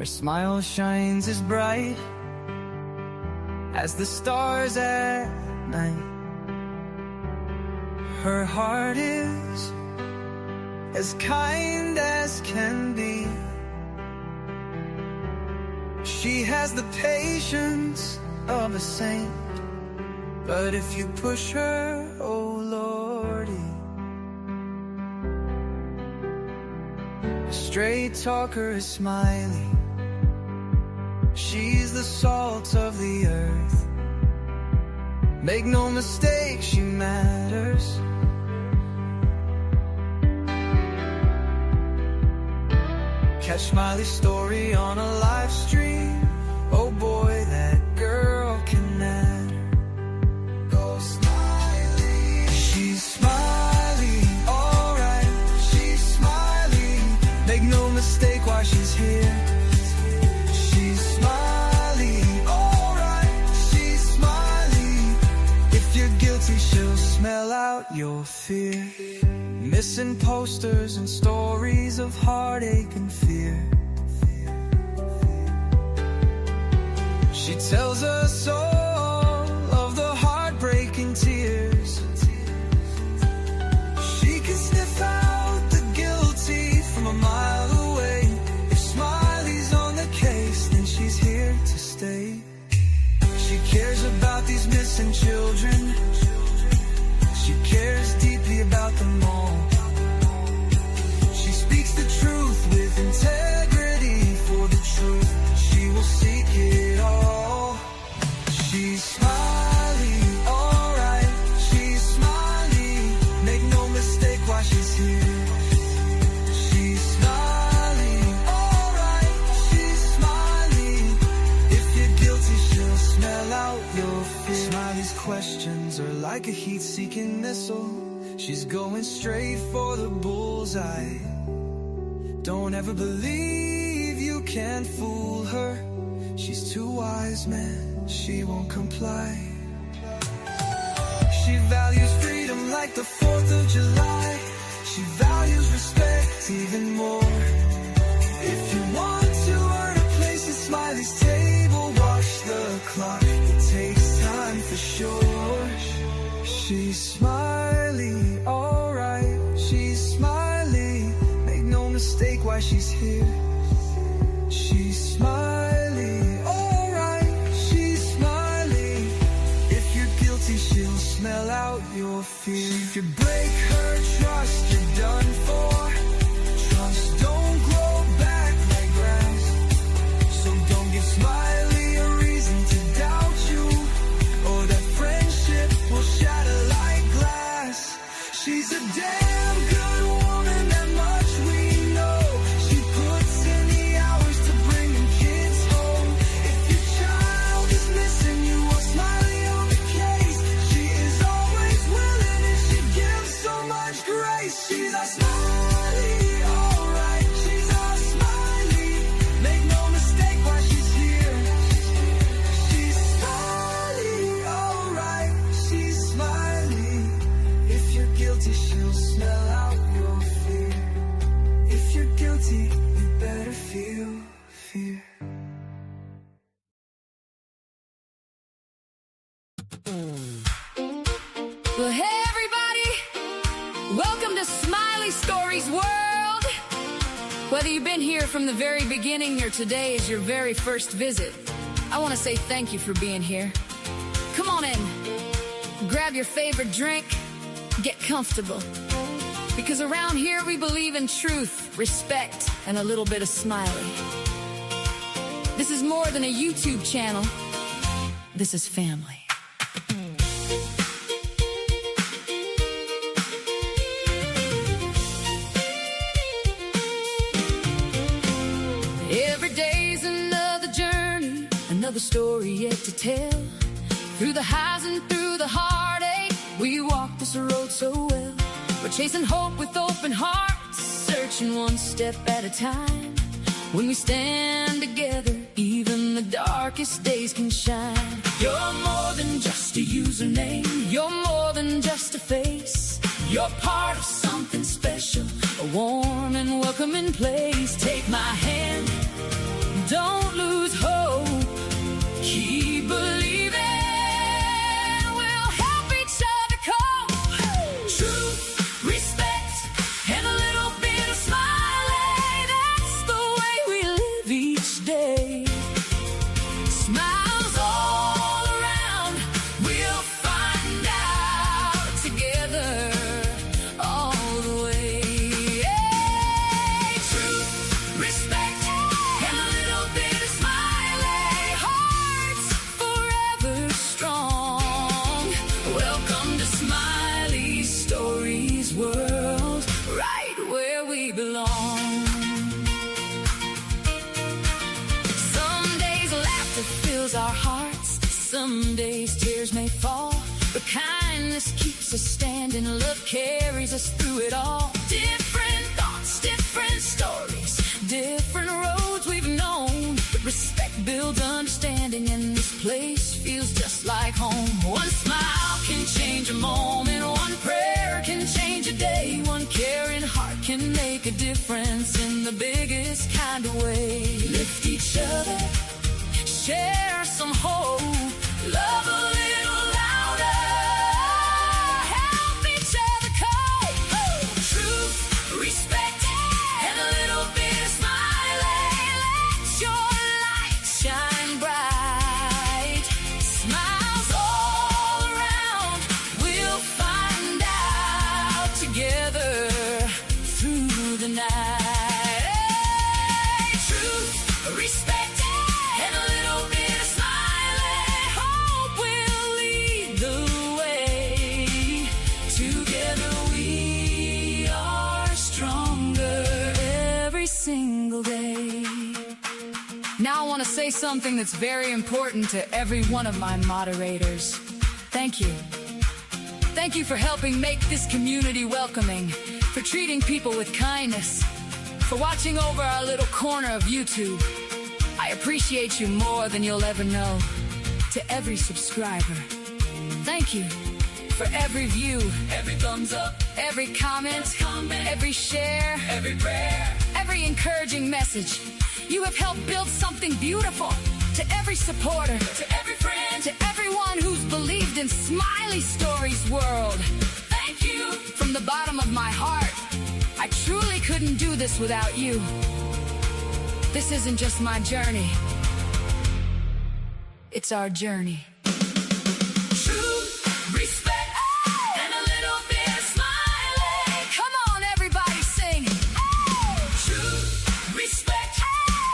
smile shines as bright as the stars at night. Her heart is as kind as can be. She has the patience of a saint, but if you push her, oh Lordy. A straight talker is Smiley. She's the salt of the earth. Make no mistake, she matters. Catch SmileyStorey on a live stream. Oh boy, that girl can add her. Go Smiley. She's Smiley, alright. She's Smiley. Make no mistake why she's here. She's Smiley, alright. She's Smiley. If you're guilty, she'll smell out your fear. Missing posters and stories of heartache and fear. She tells us all of the heartbreaking tears. She can sniff out the guilty from a mile away. If Smiley's on the case, then she's here to stay. She cares about these missing children. She cares deeply about them all. She speaks the truth with integrity. For the truth, she will seek it all. She's Smiley, alright. She's Smiley. Make no mistake why she's here. She's Smiley, alright. She's Smiley. If you're guilty, she'll smell out your fear. Smiley's questions are like a heat-seeking missile. She's going straight for the bullseye. Don't ever believe you can fool her. She's too wise, man, she won't comply. She values freedom like the 4th of July. She values respect even more. If you want to earn a place at Smiley's table, watch the clock, it takes time for sure. She's Smiley, alright. She's Smiley. Make no mistake why she's here. She's Smiley, alright. She's Smiley. If you're guilty, she'll smell out your fear. If you break her trust, you're done for. Trust don't grow back like grass. So don't give Smiley a reason to doubt you, or that friendship will shatter like glass. She's a damn good woman, that much we know. She puts in the hours to bring them kids home. If your child is missing, you want Smiley on the case. She is always willing and she gives so much grace. She's our Smiley, alright. She's our Smiley. Make no mistake why she's here. She's Smiley, alright. She's Smiley. If you're guilty, she'll smell out your fear. If you're guilty, you better feel fear. Well, hey everybody, welcome to SmileyStorey's world. Whether you've been here from the very beginning or today is your very first visit, I want to say thank you for being here. Come on in, grab your favorite drink, get comfortable. Because around here we believe in truth, respect, and a little bit of Smiley. This is more than a YouTube channel. This is family. Every day's another journey, another story yet to tell. Through the highs and through the heartache, we walk this road so well. We're chasing hope with open hearts, searching one step at a time. When we stand together, even the darkest days can shine. You're more than just a username, you're more than just a face. You're part of something special, a warm and welcoming place. Take my hand, don't Kindness keeps us standing, love carries us through it all. Different thoughts, different stories, different roads we've known, but respect builds understanding, and this place feels just like home. One smile can change a moment, one prayer can change a day, one caring heart can make a difference in the biggest kind of way. Lift each other, share some hope, love a little louder, help each other cope. Truth, respect, and a little bit of smiling. Let your light shine bright. Smiles all around, we'll find out together through the night. Truth, respect, and a little bit of smiling. Hope will lead the way. Together we are stronger every single day. Now I want to say something that's very important to every one of my moderators. Thank you. Thank you for helping make this community welcoming, for treating people with kindness, for watching over our little corner of YouTube. I appreciate you more than you'll ever know. To every subscriber, thank you. For every view, every thumbs up, every comment, every share, every prayer, every encouraging message. You have helped build something beautiful. To every supporter, to every friend, to everyone who's believed in SmileyStorey's world, thank you. From the bottom of my heart, I truly couldn't do this without you. This isn't just my journey, it's our journey. Truth, respect, and a little bit of smiling. Come on, everybody, sing. Truth, respect,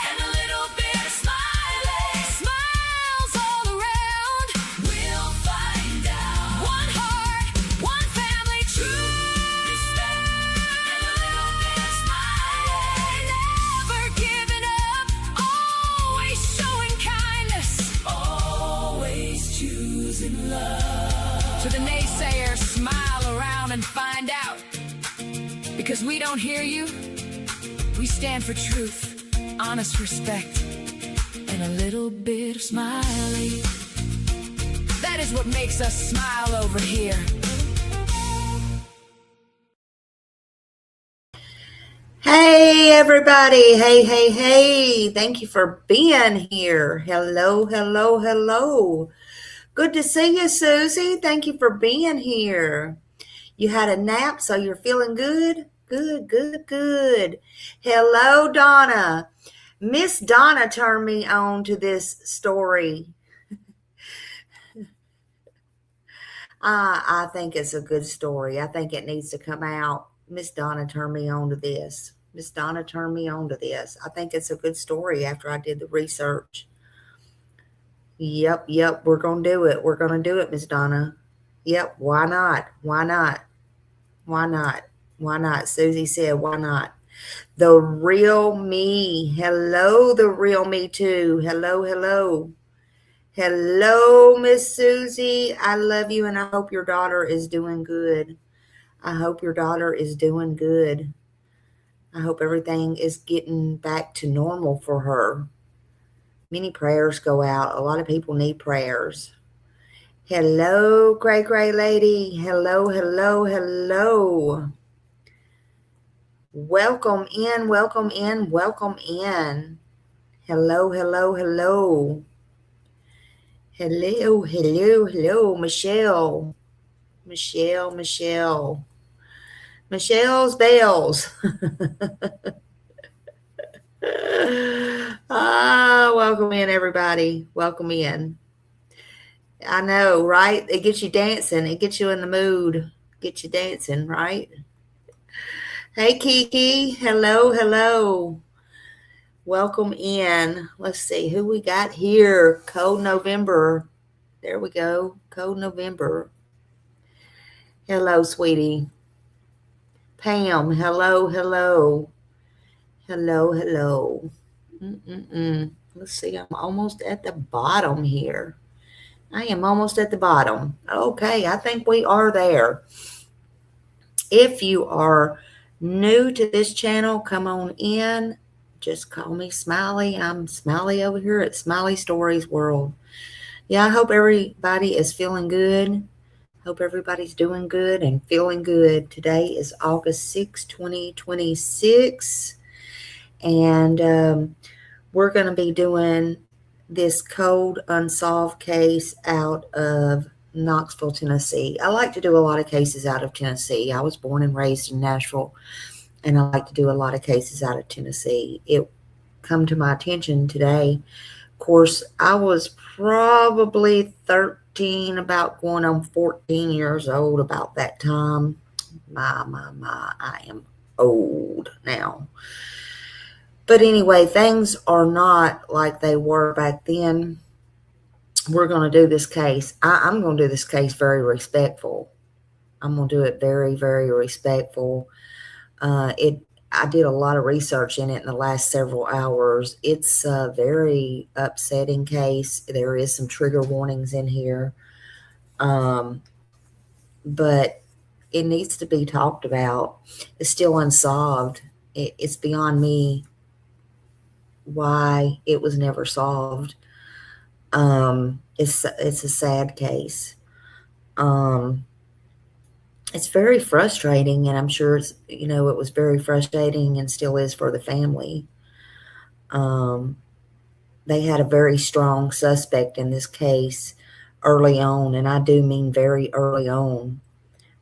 and a little bit of smiling. Smiles all around, we'll find out. One heart, one family. Truth, respect, and a little bit of smiling. Never giving up, always showing kindness, always choosing love. To the naysayers, smile around and find out. Because we don't hear you, we stand for truth, honest respect, and a little bit of smiley. That is what makes us smile over here. Hey everybody, hey, thank you for being here. Hello. Good to see you, Susie. Thank you for being here. You had a nap, so you're feeling good? Good. Hello, Donna. Miss Donna turned me on to this story. I think it's a good story. I think it needs to come out. Miss Donna turned me on to this. I think it's a good story after I did the research. Yep. We're going to do it. Miss Donna. Yep. Why not? Susie said, why not? The real me. Hello, the real me too. Hello. Hello, Miss Susie. I love you and I hope your daughter is doing good. I hope everything is getting back to normal for her. Many prayers go out. A lot of people need prayers. Hello, Cray lady. Hello. Welcome in. Hello. Hello, Michelle. Michelle's bells. Welcome in, everybody. Welcome in. I know, right? It gets you dancing. It gets you in the mood. Get you dancing, right? Hey, Kiki. Hello. Welcome in. Let's see who we got here. Cold November. There we go. Cold November. Hello, sweetie. Pam. Hello. Let's see. I'm almost at the bottom here. I am almost at the bottom. Okay, I think we are there. If you are new to this channel, come on in. Just call me Smiley. I'm Smiley over here at SmileyStorey's World. Yeah, I hope everybody is feeling good. Hope everybody's doing good and feeling good. Today is August 6, 2026. And we're going to be doing this cold unsolved case out of Knoxville, Tennessee. I like to do a lot of cases out of Tennessee. I was born and raised in Nashville, and I like to do a lot of cases out of Tennessee. It come to my attention today. Of course, I was probably 13, about going on 14 years old about that time. My, I am old now. But anyway, things are not like they were back then. We're going to do this case. I'm going to do this case very respectful. I'm going to do it very, very respectful. I did a lot of research in it in the last several hours. It's a very upsetting case. There is some trigger warnings in here. But it needs to be talked about. It's still unsolved. It's beyond me why it was never solved. It's a sad case. It's very frustrating, and I'm sure it's, it was very frustrating and still is for the family. They had a very strong suspect in this case early on, and I do mean very early on,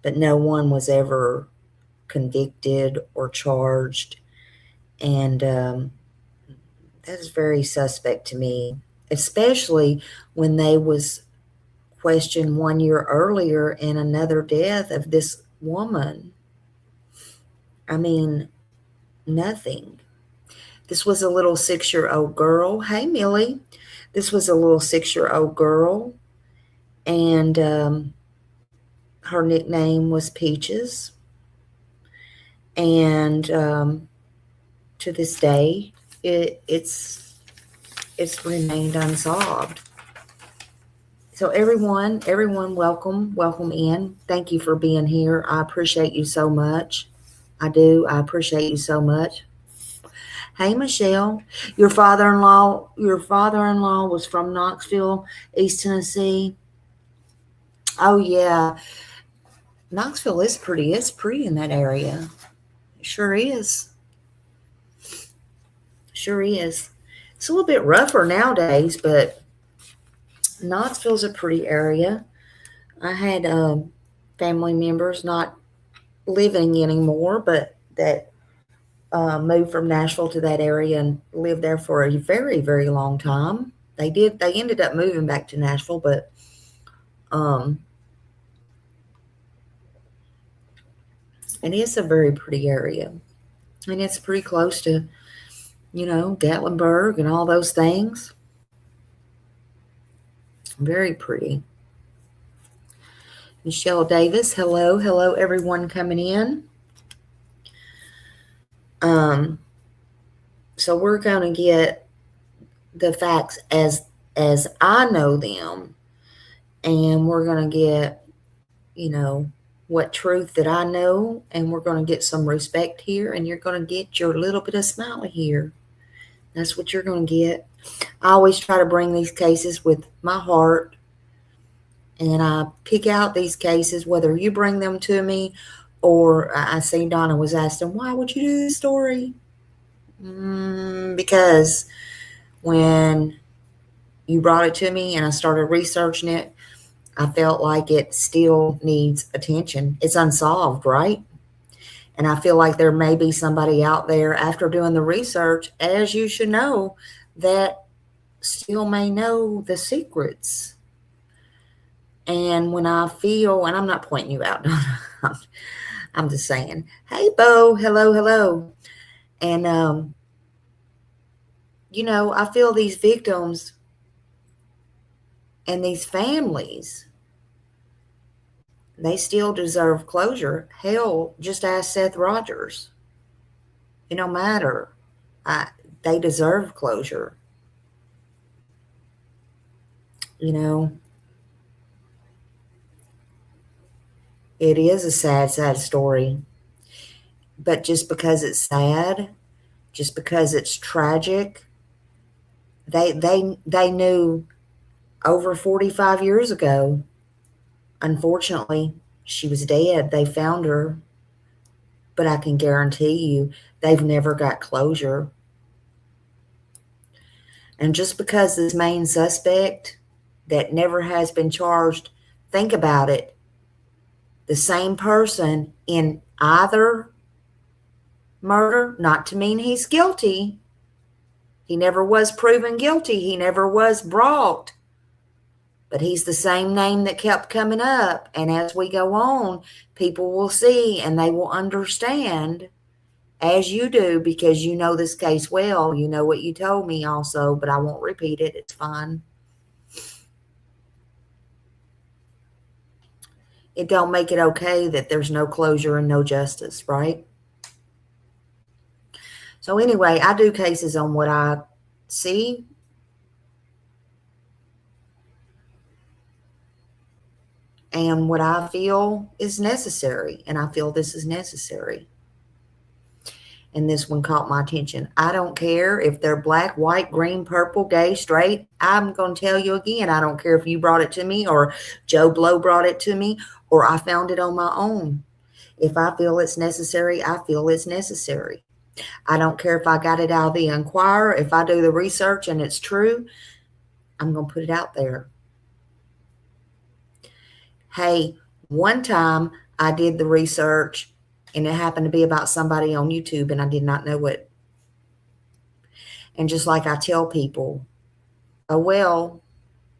but no one was ever convicted or charged, and that is very suspect to me, especially when they was questioned 1 year earlier in another death of this woman. I mean, nothing. This was a little 6-year-old girl. Hey, Millie. This was a little 6-year-old girl, and her nickname was Peaches. And to this day, it's remained unsolved. So everyone, welcome in. Thank you for being here. I appreciate you so much. I do. I appreciate you so much. Hey, Michelle, your father-in-law was from Knoxville, East Tennessee. Oh yeah, Knoxville is pretty. It's pretty in that area. It sure is. Sure is. It's a little bit rougher nowadays, but Knoxville's a pretty area. I had family members not living anymore, but that moved from Nashville to that area and lived there for a very, very long time. They ended up moving back to Nashville, but and it's a very pretty area. And it's pretty close to, Gatlinburg and all those things. Very pretty. Michelle Davis, hello everyone coming in. So we're going to get the facts as I know them, and we're going to get, what truth that I know, and we're going to get some respect here, and you're going to get your little bit of Smiley here. That's what you're going to get. I always try to bring these cases with my heart, and I pick out these cases, whether you bring them to me or I see Donna was asking, why would you do this story? Because when you brought it to me and I started researching it, I felt like it still needs attention. It's unsolved, right? And I feel like there may be somebody out there after doing the research, as you should know, that still may know the secrets. And when I feel, and I'm not pointing you out, I'm just saying, hey, Bo, hello. And, I feel these victims and these families, they still deserve closure. Hell, just ask Seth Rogers. It don't matter. They deserve closure. It is a sad, sad story. But just because it's sad, just because it's tragic, they knew over 45 years ago. Unfortunately, she was dead. They found her. But I can guarantee you, they've never got closure. And just because this main suspect that never has been charged, think about it. The same person in either murder, not to mean he's guilty. He never was proven guilty. He never was brought. But he's the same name that kept coming up. And as we go on, people will see and they will understand, as you do, because you know this case well. You know what you told me also, but I won't repeat it. It's fine. It don't make it okay that there's no closure and no justice, right? So anyway, I do cases on what I see. And what I feel is necessary. And I feel this is necessary. And this one caught my attention. I don't care if they're black, white, green, purple, gay, straight. I'm going to tell you again, I don't care if you brought it to me or Joe Blow brought it to me or I found it on my own. If I feel it's necessary, I feel it's necessary. I don't care if I got it out of the Inquirer. If I do the research and it's true, I'm going to put it out there. Hey, one time I did the research and it happened to be about somebody on YouTube and I did not know it. And just like I tell people, oh, well,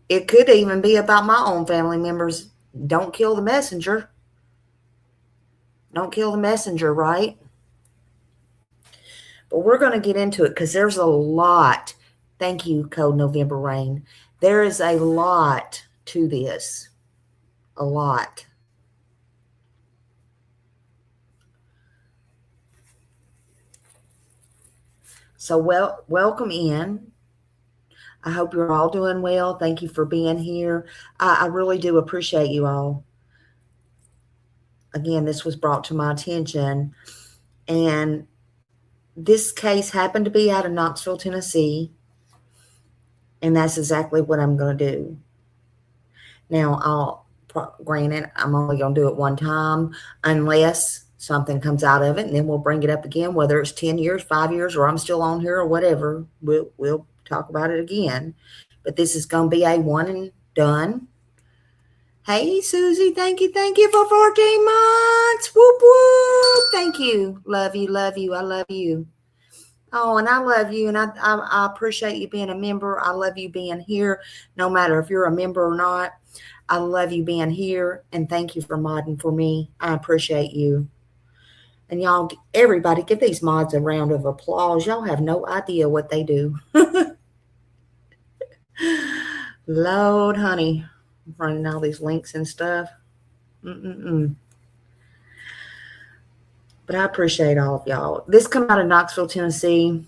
it could even be about my own family members. Don't kill the messenger. Don't kill the messenger, right? But we're going to get into it because there's a lot. Thank you, Code November Rain. There is a lot to this. A lot. So welcome in. I hope you're all doing well. Thank you for being here. I really do appreciate you all. Again, this was brought to my attention. And this case happened to be out of Knoxville, Tennessee. And that's exactly what I'm going to do. Now, granted, I'm only going to do it one time unless something comes out of it, and then we'll bring it up again, whether it's 10 years, 5 years, or I'm still on here or whatever. We'll talk about it again. But this is going to be a one and done. Hey, Susie, thank you for 14 months. Whoop, whoop. Thank you. Love you. I love you. Oh, and I love you, and I appreciate you being a member. I love you being here, no matter if you're a member or not. I love you being here, and thank you for modding for me. I appreciate you. And y'all, everybody, give these mods a round of applause. Y'all have no idea what they do. Lord, honey, I'm running all these links and stuff. But I appreciate all of y'all. This come out of Knoxville, Tennessee,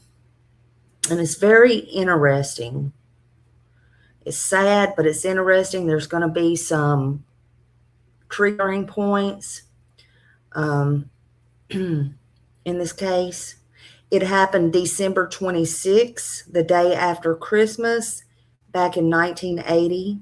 and it's very interesting. It's sad, but it's interesting. There's going to be some triggering points in this case. It happened December 26th, the day after Christmas, back in 1980.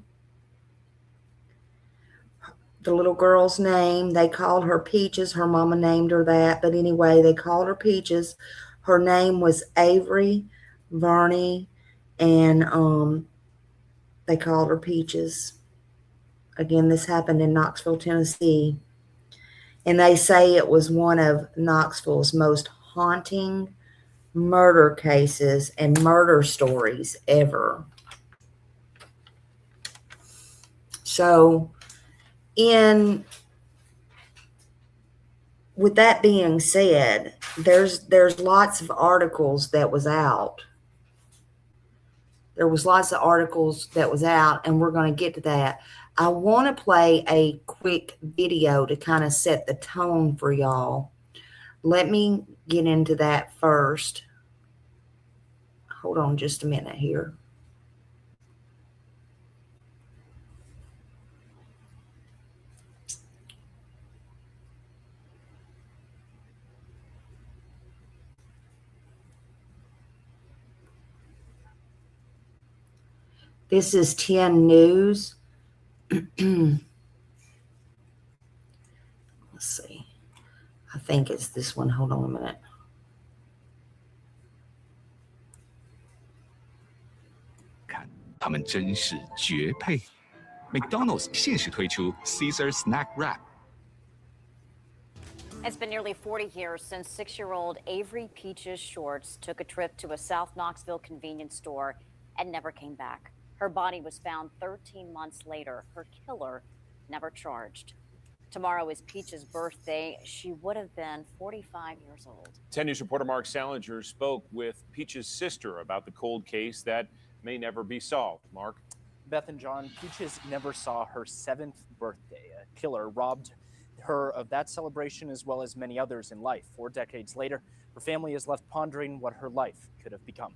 The little girl's name, they called her Peaches. Her mama named her that. But anyway, they called her Peaches. Her name was Avery Vernie, and they called her Peaches. Again, this happened in Knoxville, Tennessee. And they say it was one of Knoxville's most haunting murder cases and murder stories ever. So, with that being said, there's lots of articles that was out. There was lots of articles that was out, and we're going to get to that. I want to play a quick video to kind of set the tone for y'all. Let me get into that first. Hold on just a minute here. This is 10 News. Let's see. I think it's this one. Hold on a minute. McDonald's 限时推出 Caesar Snack Wrap。 It's been nearly 40 years since 6-year-old Avery Peaches Shorts took a trip to a South Knoxville convenience store and never came back. Her body was found 13 months later. Her killer never charged. Tomorrow is Peaches' birthday. She would have been 45 years old. 10 News reporter Mark Salinger spoke with Peaches' sister about the cold case that may never be solved. Mark? Beth and John, Peaches never saw her 7th birthday. A killer robbed her of that celebration as well as many others in life. 4 decades later, her family is left pondering what her life could have become.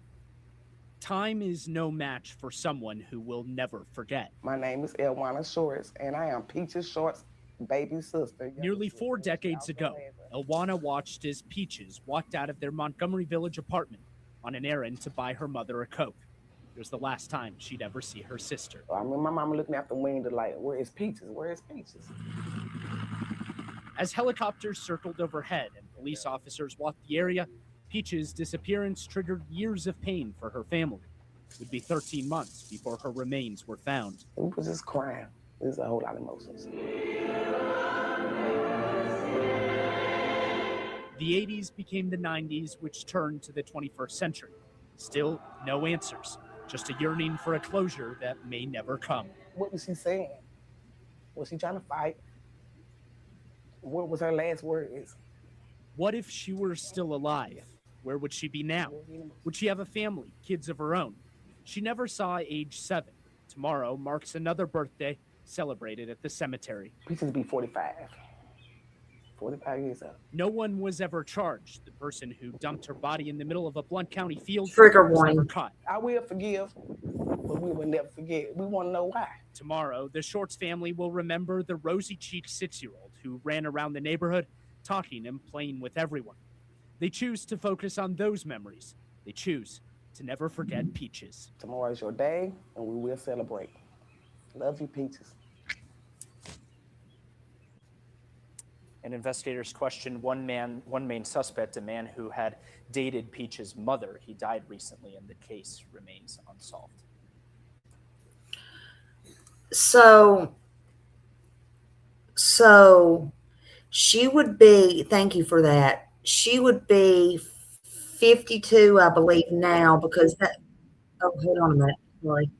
Time is no match for someone who will never forget. My name is Elwana Shorts, and I am Peaches Shorts' baby sister. Nearly 4 decades ago, Elwana watched as Peaches walked out of their Montgomery Village apartment on an errand to buy her mother a Coke. It was the last time she'd ever see her sister. I remember my mama looking out the window like, where is Peaches? Where is Peaches? As helicopters circled overhead and police officers walked the area, Peaches' disappearance triggered years of pain for her family. It would be 13 months before her remains were found. We was just crying. There's a whole lot of emotions. The 80s became the 90s, which turned to the 21st century. Still, no answers, just a yearning for a closure that may never come. What was she saying? Was she trying to fight? What was her last words? What if she were still alive? Where would she be now? Would she have a family, kids of her own? She never saw age 7. Tomorrow marks another birthday celebrated at the cemetery. Peaches be 45. 45 years old. No one was ever charged. The person who dumped her body in the middle of a Blount County field Trigger was never warning. caught. I will forgive, but we will never forget. We want to know why. Tomorrow, the Shorts family will remember the rosy-cheeked 6-year-old who ran around the neighborhood, talking and playing with everyone. They choose to focus on those memories. They choose to never forget Peaches. Tomorrow is your day, and we will celebrate. Love you, Peaches. And investigators questioned one main suspect, a man who had dated Peaches' mother. He died recently, and the case remains unsolved. So she would be, thank you for that. She would be 52, I believe now, because that, oh, hold on a minute. Sorry.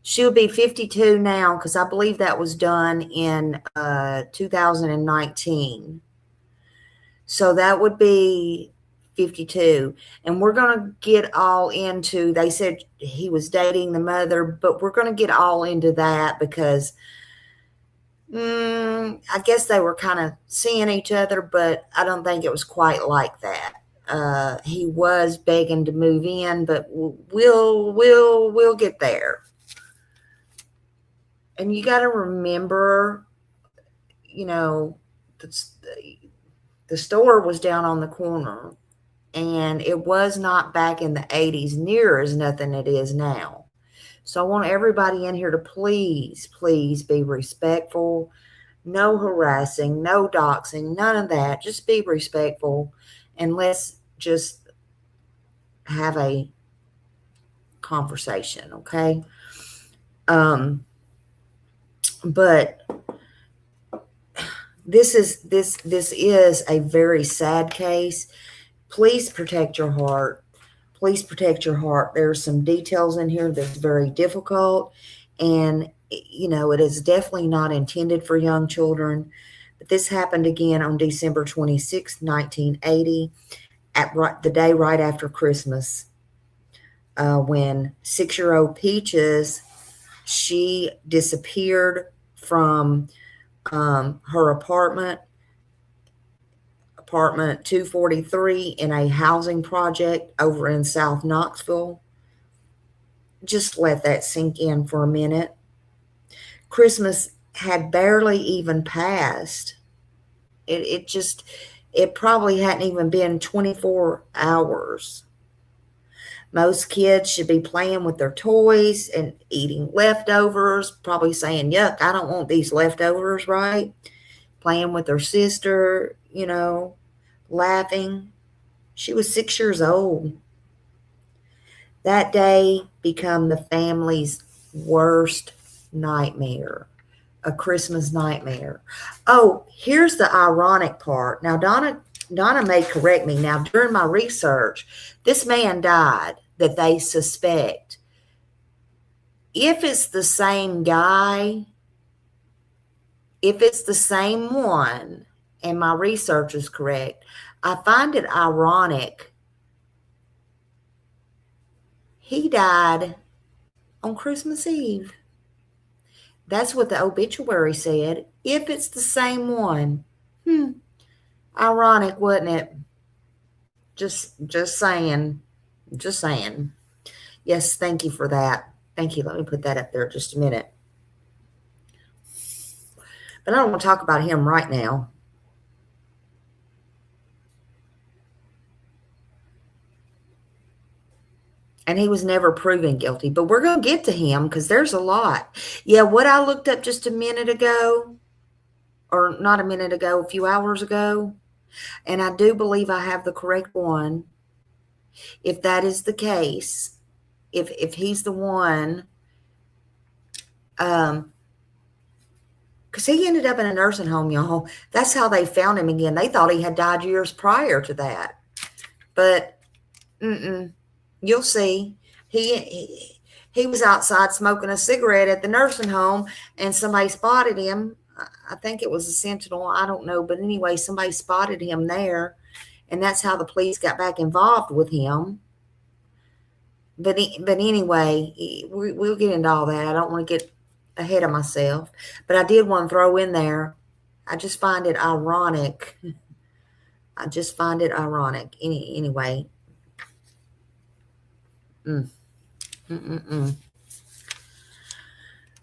She would be 52 now because I believe that was done in 2019. So that would be 52. And we're going to get all into, they said he was dating the mother, but we're going to get all into that because I guess they were kind of seeing each other, but I don't think it was quite like that. He was begging to move in, but we'll get there. And you got to remember, you know, the store was down on the corner, and it was not back in the 80s near as nothing it is now. So I want everybody in here to please be respectful. No harassing, no doxing, none of that. Just be respectful, and let's just have a conversation, okay? But this is a very sad case. Please protect your heart. Please protect your heart. There are some details in here that's very difficult, and you know, it is definitely not intended for young children. But this happened again on December 26, 1980, at the day right after Christmas, when 6-year-old Peaches, she disappeared from her apartment 243 in a housing project over in South Knoxville. Just let that sink in for a minute. Christmas had barely even passed. It probably hadn't even been 24 hours. Most kids should be playing with their toys and eating leftovers, probably saying, yuck, I don't want these leftovers, right? Playing with her sister, laughing. She was 6 years old. That day became the family's worst nightmare, a Christmas nightmare. Oh, here's the ironic part. Now, Donna may correct me. Now, during my research, this man died that they suspect. If it's the same guy, if it's the same one, and my research is correct, I find it ironic. He died on Christmas Eve. That's what the obituary said. If it's the same one. Ironic, wasn't it? Just saying. Just saying. Yes, thank you for that. Thank you. Let me put that up there just a minute. But I don't want to talk about him right now. And he was never proven guilty. But we're going to get to him because there's a lot. Yeah, what I looked up just a minute ago, or not a minute ago, a few hours ago, and I do believe I have the correct one. If that is the case, if he's the one, because he ended up in a nursing home, y'all. That's how they found him again. They thought he had died years prior to that. But, you'll see. He was outside smoking a cigarette at the nursing home, and somebody spotted him. I think it was a sentinel. I don't know. But anyway, somebody spotted him there, and that's how the police got back involved with him. But anyway, we'll get into all that. I don't want to get ahead of myself. But I did want to throw in there, I just find it ironic. Anyway.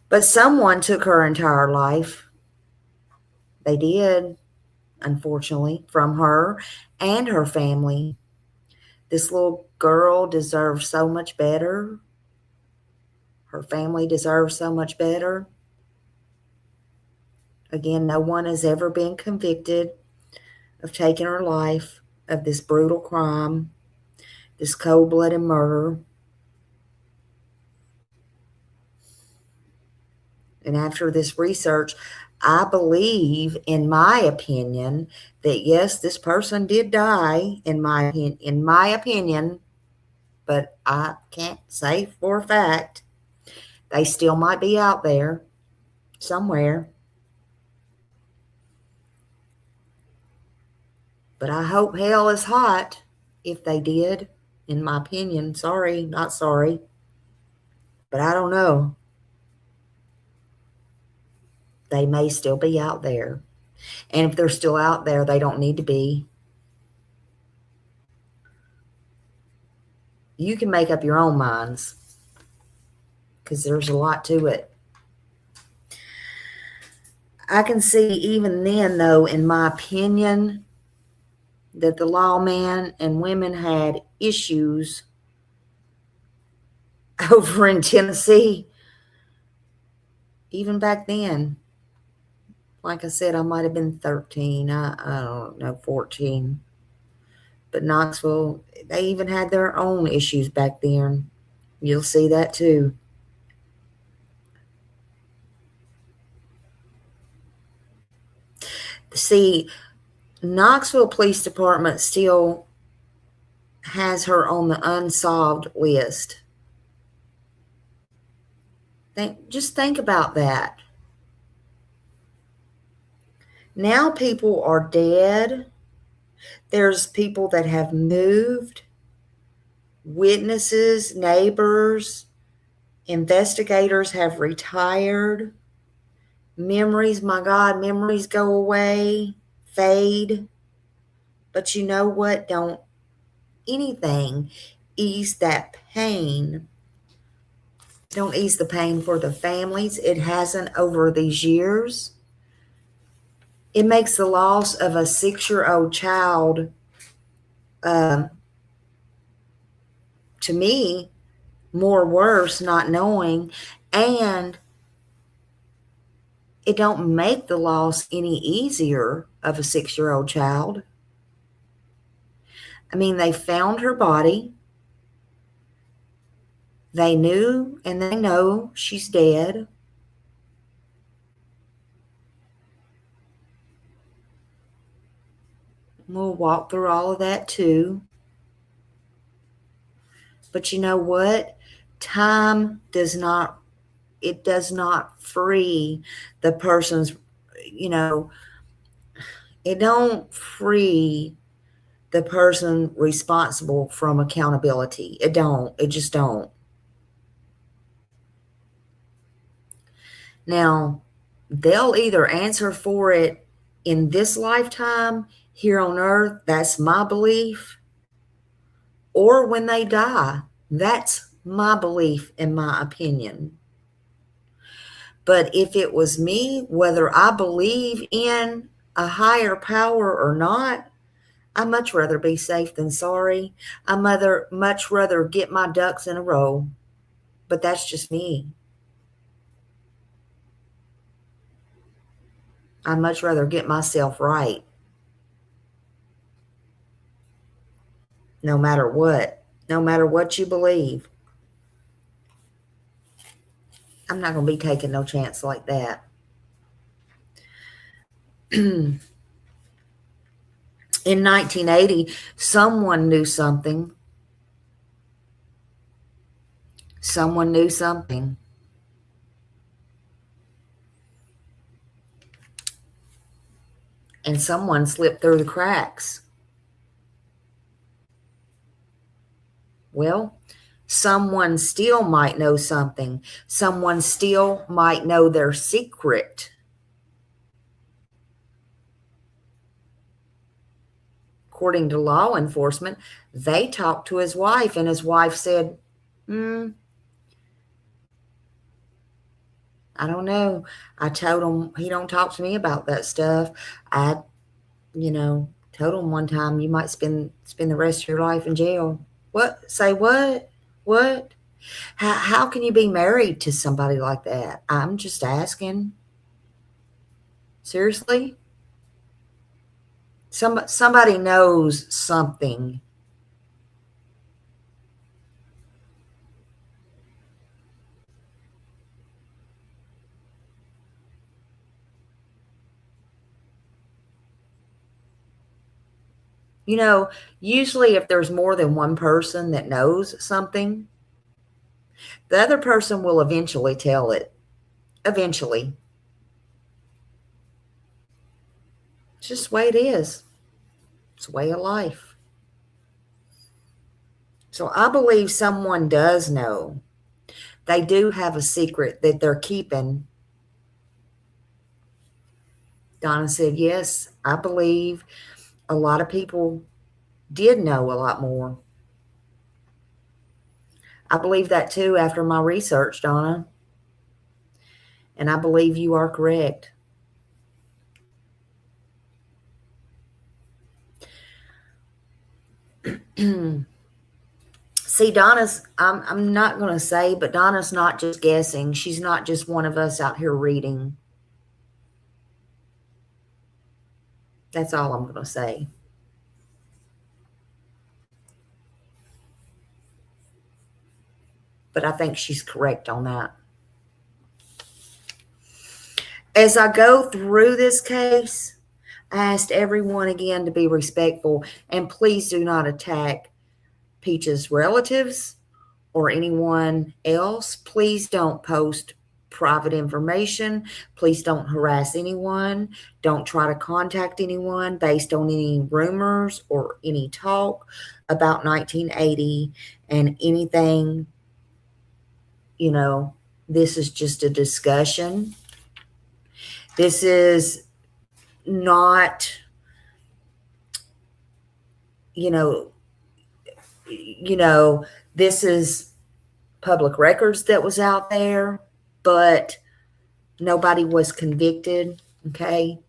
But someone took her entire life. They did, unfortunately, from her and her family. This little girl deserves so much better. Her family deserves so much better. Again, no one has ever been convicted of taking her life, of this brutal crime, this cold-blooded murder. And after this research, I believe, in my opinion, that yes, this person did die, in my opinion, but I can't say for a fact. They still might be out there somewhere. But I hope hell is hot if they did, in my opinion. Sorry, not sorry. But I don't know. They may still be out there. And if they're still out there, they don't need to be. You can make up your own minds, because there's a lot to it. I can see even then, though, in my opinion, that the lawman and women had issues over in Tennessee, even back then. Like I said, I might have been 13. I don't know, 14. But Knoxville, they even had their own issues back then. You'll see that too. See, Knoxville Police Department still has her on the unsolved list. Just think about that. Now people are dead. There's people that have moved, witnesses, neighbors, investigators have retired. Memories, my God, memories go away, fade. But you know what? Don't anything ease that pain. Don't ease the pain for the families. It hasn't over these years. It makes the loss of a 6-year-old child to me, more worse not knowing, and it don't make the loss any easier of a 6-year-old child. I mean, they found her body. They knew and they know she's dead. We'll walk through all of that too. But you know what? Time does not free the person's, it don't free the person responsible from accountability. It just don't. Now, they'll either answer for it in this lifetime here on earth, that's my belief, or when they die, that's my belief and my opinion. But if it was me, whether I believe in a higher power or not, I'd much rather be safe than sorry. I'd much rather get my ducks in a row. But that's just me. I'd much rather get myself right. No matter what. No matter what you believe. I'm not going to be taking no chance like that. In 1980, someone knew something. Someone knew something. And someone slipped through the cracks. Well, someone still might know something. Someone still might know their secret. According to law enforcement, they talked to his wife, and his wife said, I don't know. I told him he don't talk to me about that stuff. I, told him one time you might spend the rest of your life in jail. What? Say what? What? How can you be married to somebody like that? I'm just asking. Seriously? Somebody knows something. Usually if there's more than one person that knows something, the other person will eventually tell it. Eventually. It's just the way it is. It's the way of life. So I believe someone does know. They do have a secret that they're keeping. Donna said, yes, I believe a lot of people did know a lot more. I believe that too after my research, Donna. And I believe you are correct. See, Donna's, I'm not going to say, but Donna's not just guessing. She's not just one of us out here reading. That's all I'm going to say. But I think she's correct on that. As I go through this case, I asked everyone again to be respectful and please do not attack Peach's relatives or anyone else. Please don't post private information. Please don't harass anyone. Don't try to contact anyone based on any rumors or any talk about 1980 and anything. This is just a discussion. This is not, this is public records that was out there, but nobody was convicted, okay?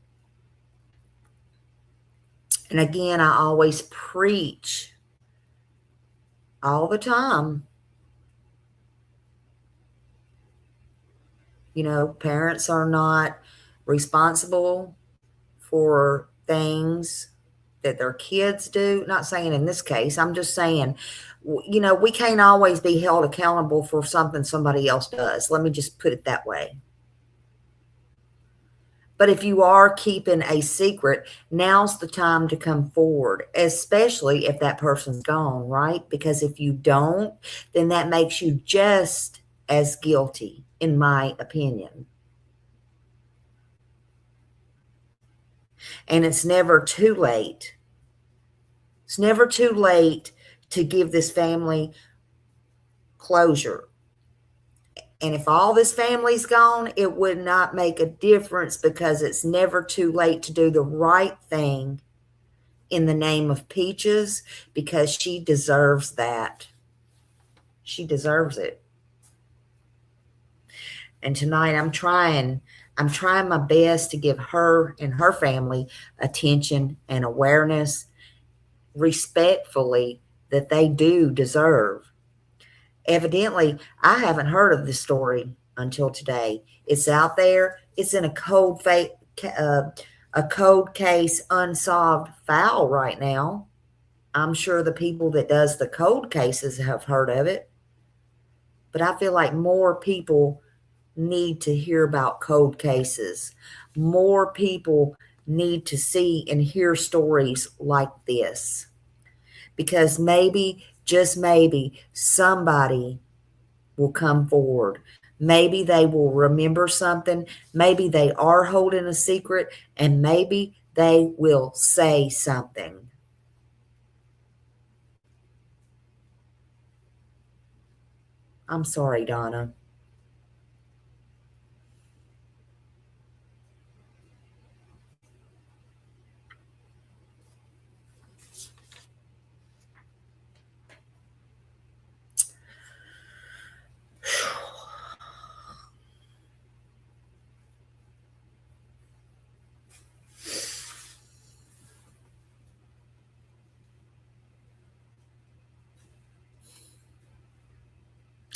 And again, I always preach all the time. You know, parents are not responsible for things that their kids do. Not saying in this case, I'm just saying, you know, we can't always be held accountable for something somebody else does. Let me just put it that way. But if you are keeping a secret, now's the time to come forward, especially if that person's gone, right? Because if you don't, then that makes you just as guilty, in my opinion. And it's never too late. It's never too late to give this family closure. And if all this family's gone, it would not make a difference, because it's never too late to do the right thing in the name of Peaches, because she deserves that. She deserves it. And tonight I'm trying my best to give her and her family attention and awareness, respectfully, that they do deserve. Evidently, I haven't heard of this story until today. It's out there. It's in a cold case unsolved file right now. I'm sure the people that does the cold cases have heard of it. But I feel like more people need to hear about cold cases. More people need to see and hear stories like this. Because maybe, just maybe, somebody will come forward. Maybe they will remember something. Maybe they are holding a secret, and maybe they will say something. I'm sorry, Donna.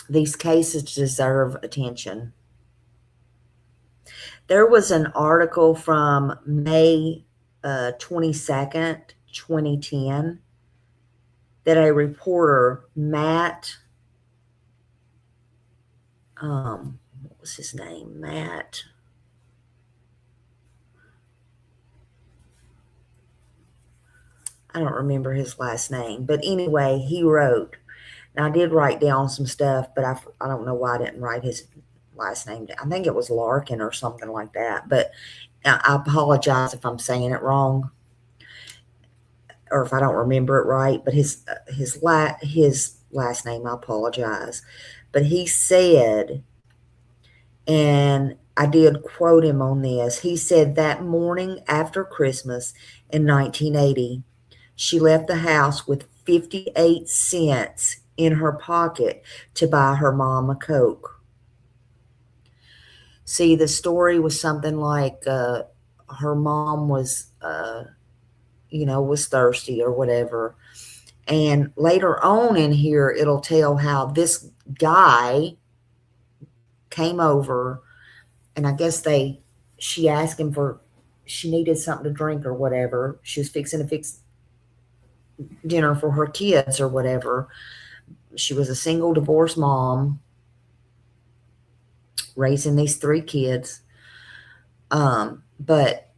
These cases deserve attention. There was an article from May 22nd, 2010, that a reporter, Matt, what was his name? Matt. I don't remember his last name, but anyway, he wrote. Now, I did write down some stuff, but I don't know why I didn't write his last name down. I think it was Larkin or something like that, but I apologize if I'm saying it wrong or if I don't remember it right, but his last name, I apologize. But he said, and I did quote him on this, he said, that morning after Christmas in 1980, she left the house with 58 cents in her pocket to buy her mom a Coke. See, the story was something like her mom was, was thirsty or whatever. And later on in here, it'll tell how this guy came over, and I guess she asked him she needed something to drink or whatever. She was fixing to fix dinner for her kids or whatever. She was a single divorced mom raising these 3 kids. But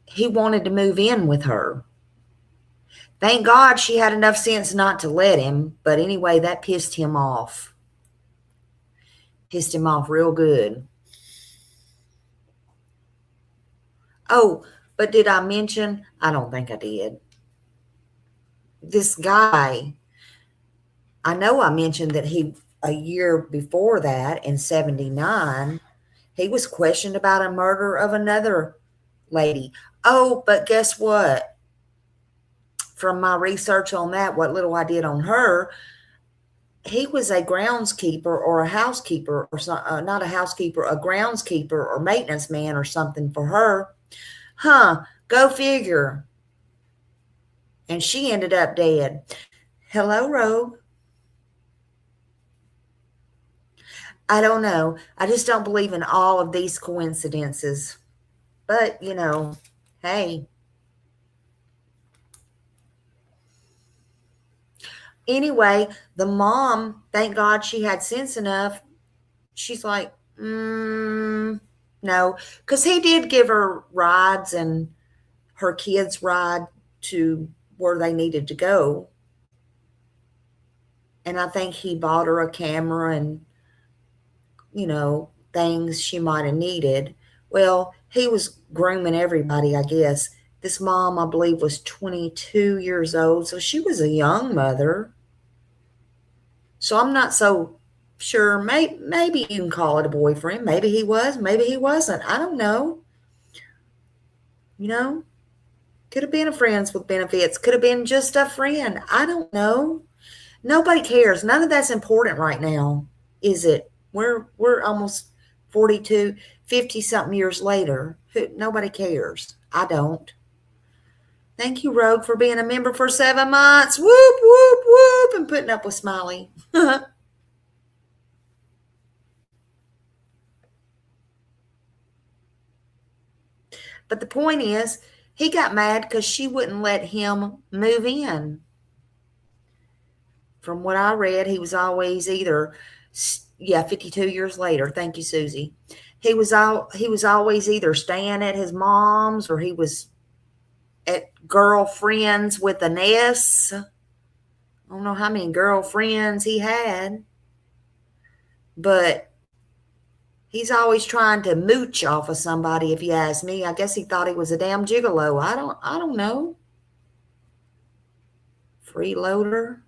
he wanted to move in with her. Thank God she had enough sense not to let him. But anyway, that pissed him off. Pissed him off real good. Oh, but did I mention? I don't think I did. This guy, I know I mentioned that a year before that, in 79, he was questioned about a murder of another lady. Oh, but guess what? From my research on that, what little I did on her, he was a groundskeeper or a housekeeper, or not a housekeeper, a groundskeeper or maintenance man or something for her. Go figure. And she ended up dead. Hello, Rogue. I don't know. I just don't believe in all of these coincidences. But, you know, hey. Anyway, the mom, thank God she had sense enough. She's like, no. Because he did give her rides and her kids ride to where they needed to go. And I think he bought her a camera and, you know, things she might have needed. Well, he was grooming everybody, I guess. This mom, I believe, was 22 years old. So she was a young mother. So I'm not so sure. Maybe you can call it a boyfriend. Maybe he was. Maybe he wasn't. I don't know. You know, could have been a friends with benefits. Could have been just a friend. I don't know. Nobody cares. None of that's important right now, is it? We're almost 42, 50-something years later. Nobody cares. I don't. Thank you, Rogue, for being a member for 7 months. Whoop, whoop, whoop, and putting up with Smiley. But the point is, he got mad because she wouldn't let him move in. From what I read, he was always either, 52 years later. Thank you, Susie. He was always either staying at his mom's or he was at girlfriends with an S. I don't know how many girlfriends he had, but he's always trying to mooch off of somebody. If you ask me, I guess he thought he was a damn gigolo. I don't know. Freeloader.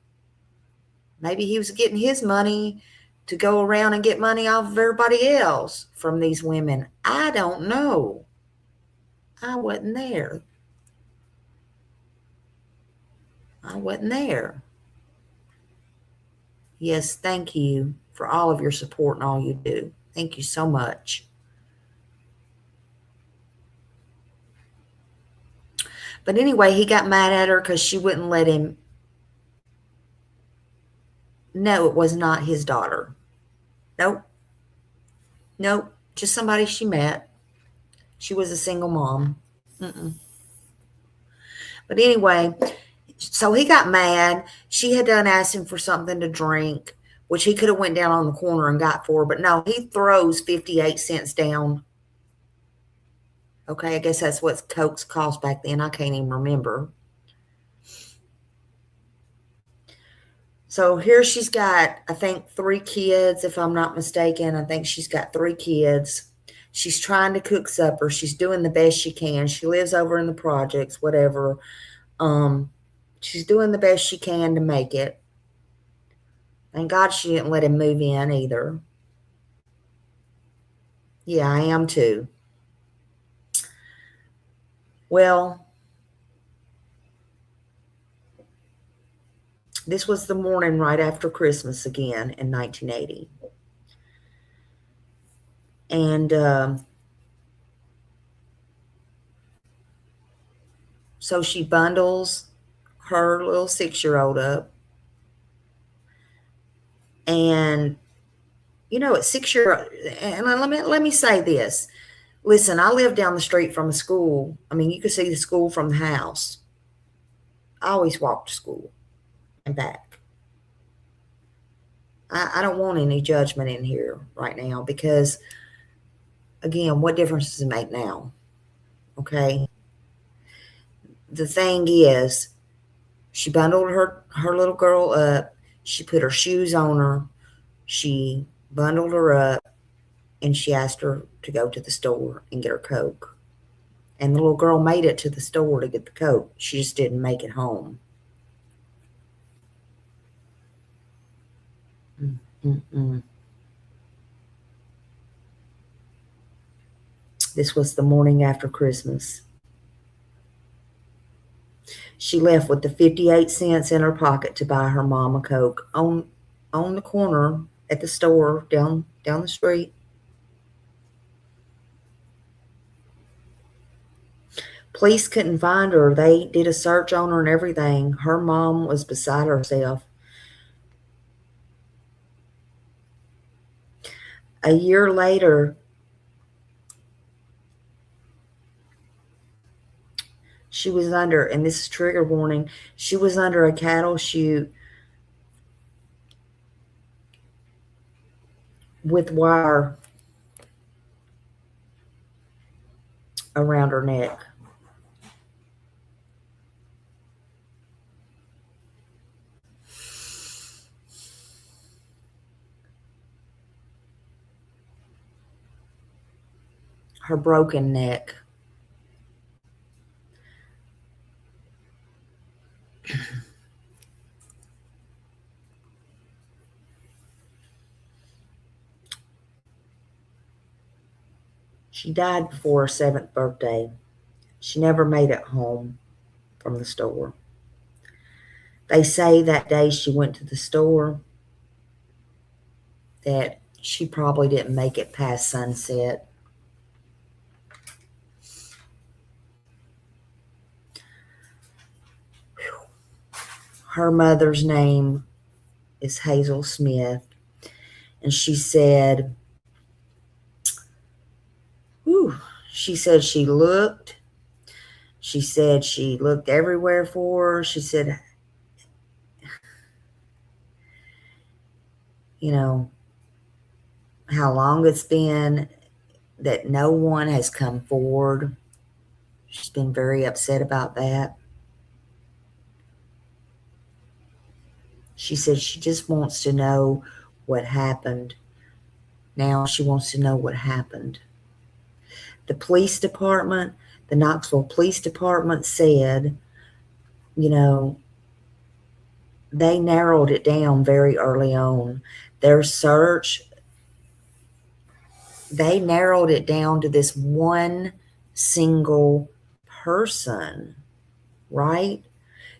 Maybe he was getting his money to go around and get money off of everybody else from these women. I don't know. I wasn't there. I wasn't there. Yes, thank you for all of your support and all you do. Thank you so much. But anyway, he got mad at her because she wouldn't let him. No, it was not his daughter. Nope. Nope. Just somebody she met. She was a single mom. But anyway, so he got mad. She had done asked him for something to drink, which he could have went down on the corner and got for her. But no, he throws 58 cents down. Okay, I guess that's what Cokes cost back then. I can't even remember. So here she's got, I think, 3 kids, if I'm not mistaken. I think she's got 3 kids. She's trying to cook supper. She's doing the best she can. She lives over in the projects, whatever. She's doing the best she can to make it. Thank God she didn't let him move in either. Yeah, I am too. Well, this was the morning right after Christmas again in 1980. And so she bundles her little 6-year-old up. And, you know, at 6-year-old, and let me say this. Listen, I live down the street from a school. I mean, you could see the school from the house. I always walk to school and back. I don't want any judgment in here right now because, again, what difference does it make now? Okay? The thing is, she bundled her little girl up. She put her shoes on her. She bundled her up. And she asked her to go to the store and get her Coke. And the little girl made it to the store to get the Coke. She just didn't make it home. This was the morning after Christmas. She left with the 58 cents in her pocket to buy her mom a Coke on the corner at the store down the street. Police couldn't find her. They did a search on her and everything. Her mom was beside herself. A year later, she was under, and this is trigger warning, she was under a cattle chute with wire around her neck. Her broken neck. She died before her 7th birthday. She never made it home from the store. They say that day she went to the store that she probably didn't make it past sunset. Her mother's name is Hazel Smith, and she said, she said she looked. She said she looked everywhere for her. She said, you know, how long it's been that no one has come forward. She's been very upset about that. She said she just wants to know what happened. Now she wants to know what happened. The police department, the Knoxville Police Department said, you know, they narrowed it down very early on. Their search, they narrowed it down to this one single person, right?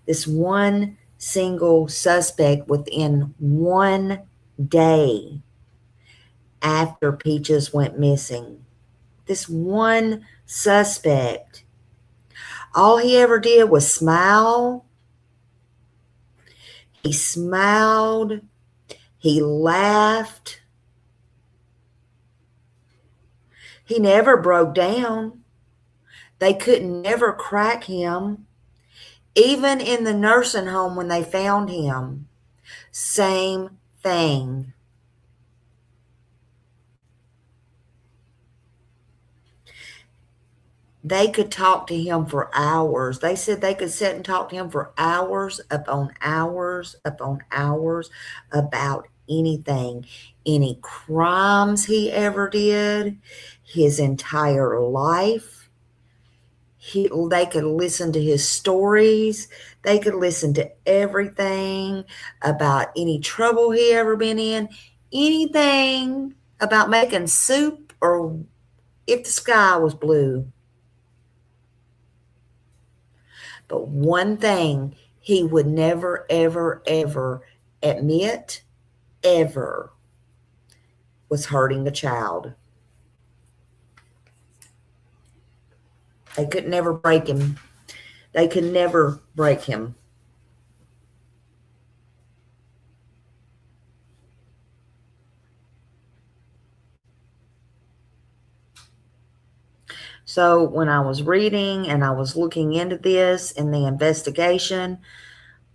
This one single suspect within 1 day after Peaches went missing. This one suspect. All he ever did was smile. He smiled. He laughed. He never broke down. They could never crack him. Even in the nursing home when they found him, same thing. They could talk to him for hours. They said they could sit and talk to him for hours upon hours upon hours about anything, any crimes he ever did, his entire life. They could listen to his stories. They could listen to everything about any trouble he ever been in, anything about making soup or if the sky was blue. But one thing he would never, ever, ever admit, ever, was hurting a child. They could never break him. They could never break him. So when I was reading and I was looking into this in the investigation,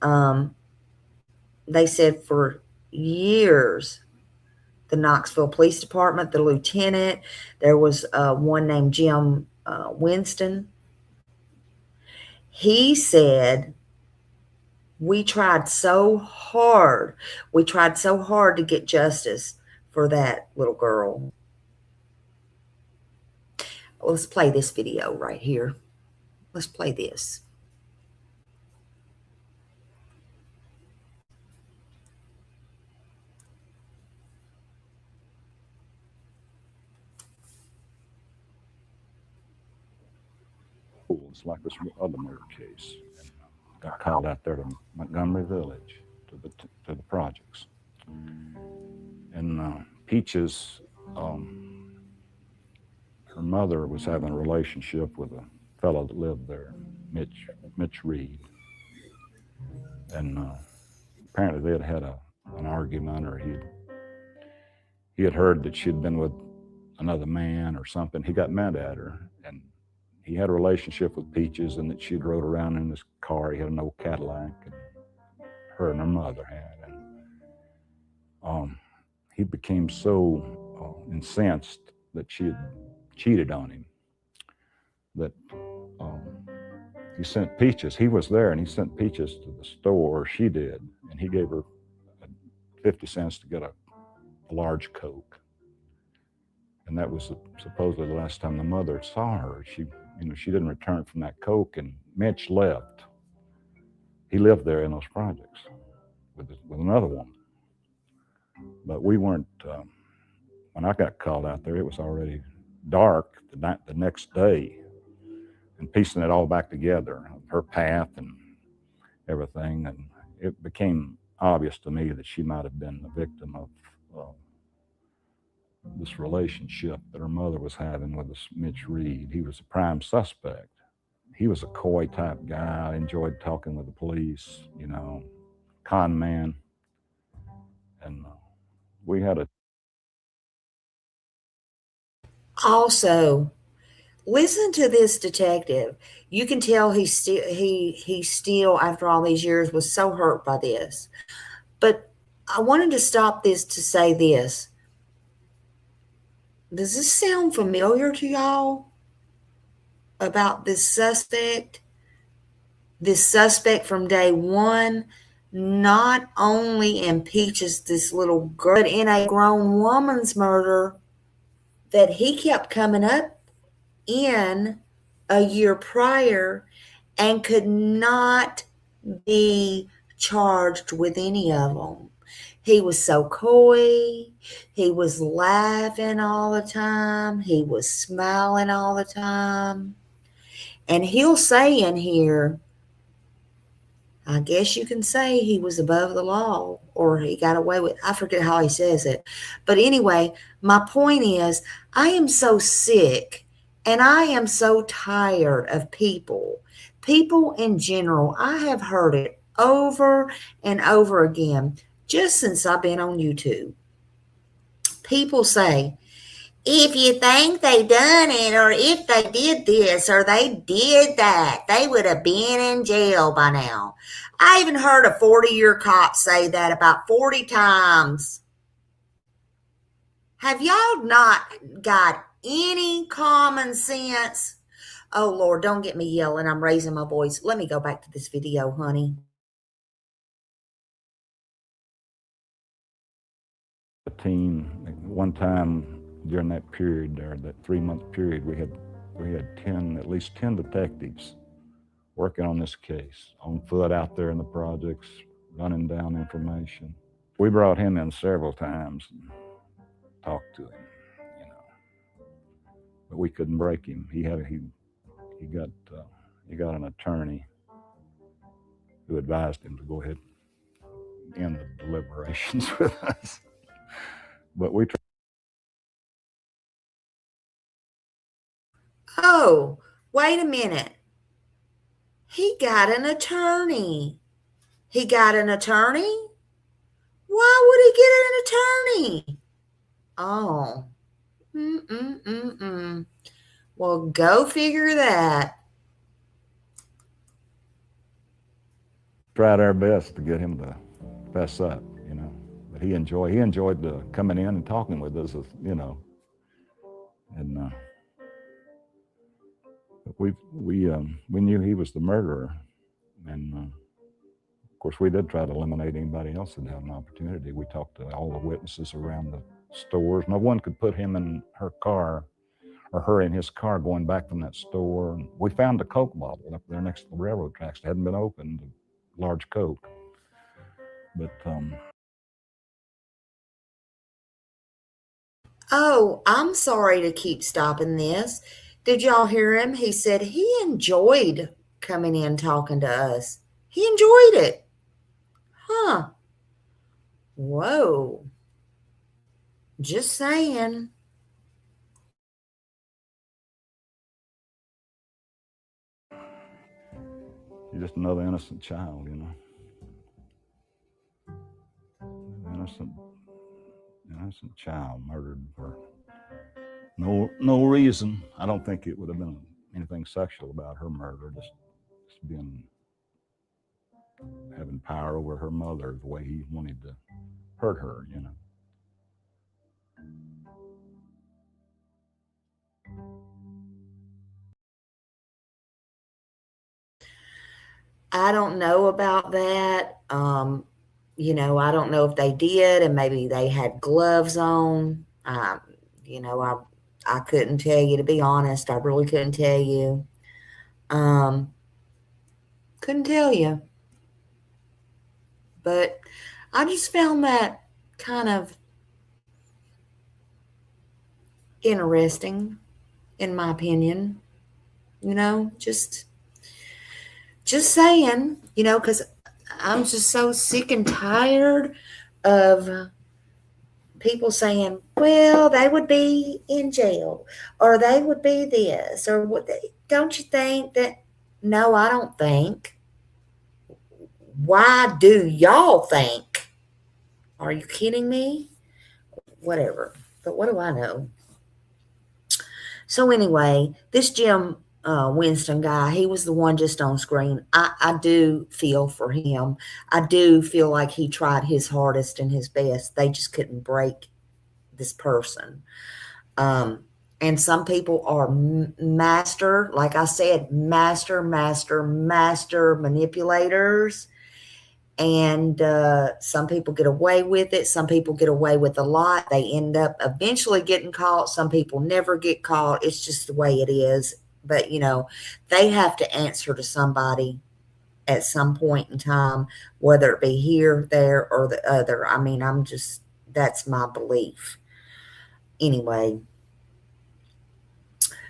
they said for years, the Knoxville Police Department, the lieutenant, there was one named Jim Winston. He said, we tried so hard to get justice for that little girl. Let's play this video right here. Let's play this. Like this other murder case. Got called out there to Montgomery Village to the projects. And Peaches, her mother was having a relationship with a fellow that lived there, Mitch Reed. And apparently they had an argument, or he had heard that she'd been with another man or something. He got mad at her, and he had a relationship with Peaches, and that she'd rode around in this car. He had an old Cadillac, and her and her mother had. And he became so incensed that she had cheated on him that he sent Peaches. He was there, and he sent Peaches to the store. She did, and he gave her 50 cents to get a large Coke. And that was supposedly the last time the mother saw her. She didn't return from that Coke, and Mitch left. He lived there in those projects with another woman. But we weren't, when I got called out there, it was already dark the next day, and piecing it all back together, her path and everything. And it became obvious to me that she might have been the victim of this relationship that her mother was having with this Mitch Reed. He was a prime suspect. He was a coy type guy, enjoyed talking with the police, con man. And we had a... Also, listen to this detective. You can tell he still, after all these years, was so hurt by this. But I wanted to stop this to say this. Does this sound familiar to y'all about this suspect? This suspect from day one not only impeaches this little girl, but in a grown woman's murder that he kept coming up in a year prior and could not be charged with any of them. He was so coy. He was laughing all the time. He was smiling all the time. And he'll say in here, I guess you can say he was above the law, or he got away with, I forget how he says it. But anyway, my point is, I am so sick and I am so tired of people in general. I have heard it over and over again, just since I've been on YouTube. People say, if you think they done it, or if they did this, or they did that, they would have been in jail by now. I even heard a 40-year cop say that about 40 times. Have y'all not got any common sense? Oh, Lord, don't get me yelling. I'm raising my voice. Let me go back to this video, honey. A team, one time during that period there, that 3-month period, we had at least 10 detectives working on this case, on foot out there in the projects, running down information. We brought him in several times and talked to him, but we couldn't break him. He got an attorney who advised him to go ahead and end the deliberations with us. But we tried. Oh, wait a minute. He got an attorney. He got an attorney? Why would he get an attorney? Oh. Well, go figure that. Tried our best to get him to fess up, but he enjoyed coming in and talking with us, and we knew he was the murderer, and of course we did try to eliminate anybody else that had an opportunity. We talked to all the witnesses around the stores. No one could put him in her car or her in his car going back from that store. And we found a Coke bottle up there next to the railroad tracks. It hadn't been opened, a large Coke. But Oh, I'm sorry to keep stopping this. Did y'all hear him? He said he enjoyed coming in talking to us. He enjoyed it. Huh. Whoa. Just saying. you're just another innocent child, Innocent. innocent child murdered for no reason. I don't think it would have been anything sexual about her murder, just being having power over her mother the way he wanted to hurt her, you know. I don't know about that. You know, I don't know if they did, and maybe they had gloves on. You know, I couldn't tell you, to be honest. I really couldn't tell you. Couldn't tell you. But I just found that kind of interesting, in my opinion. You know, just saying, you know, because I'm just so sick and tired of people saying, well, they would be in jail, or they would be this, or what. Don't you think that? No, I don't think. Why do y'all think? Are you kidding me? Whatever. But what do I know? So anyway, this Jim Winston guy, he was the one just on screen. I do feel for him. I do feel like he tried his hardest and his best. They just couldn't break this person. And some people are master, like I said, master manipulators. And some people get away with it. Some people get away with a lot. They end up eventually getting caught. Some people never get caught. It's just the way it is. But, you know, they have to answer to somebody at some point in time, whether it be here, there, or the other. I mean, that's my belief. Anyway.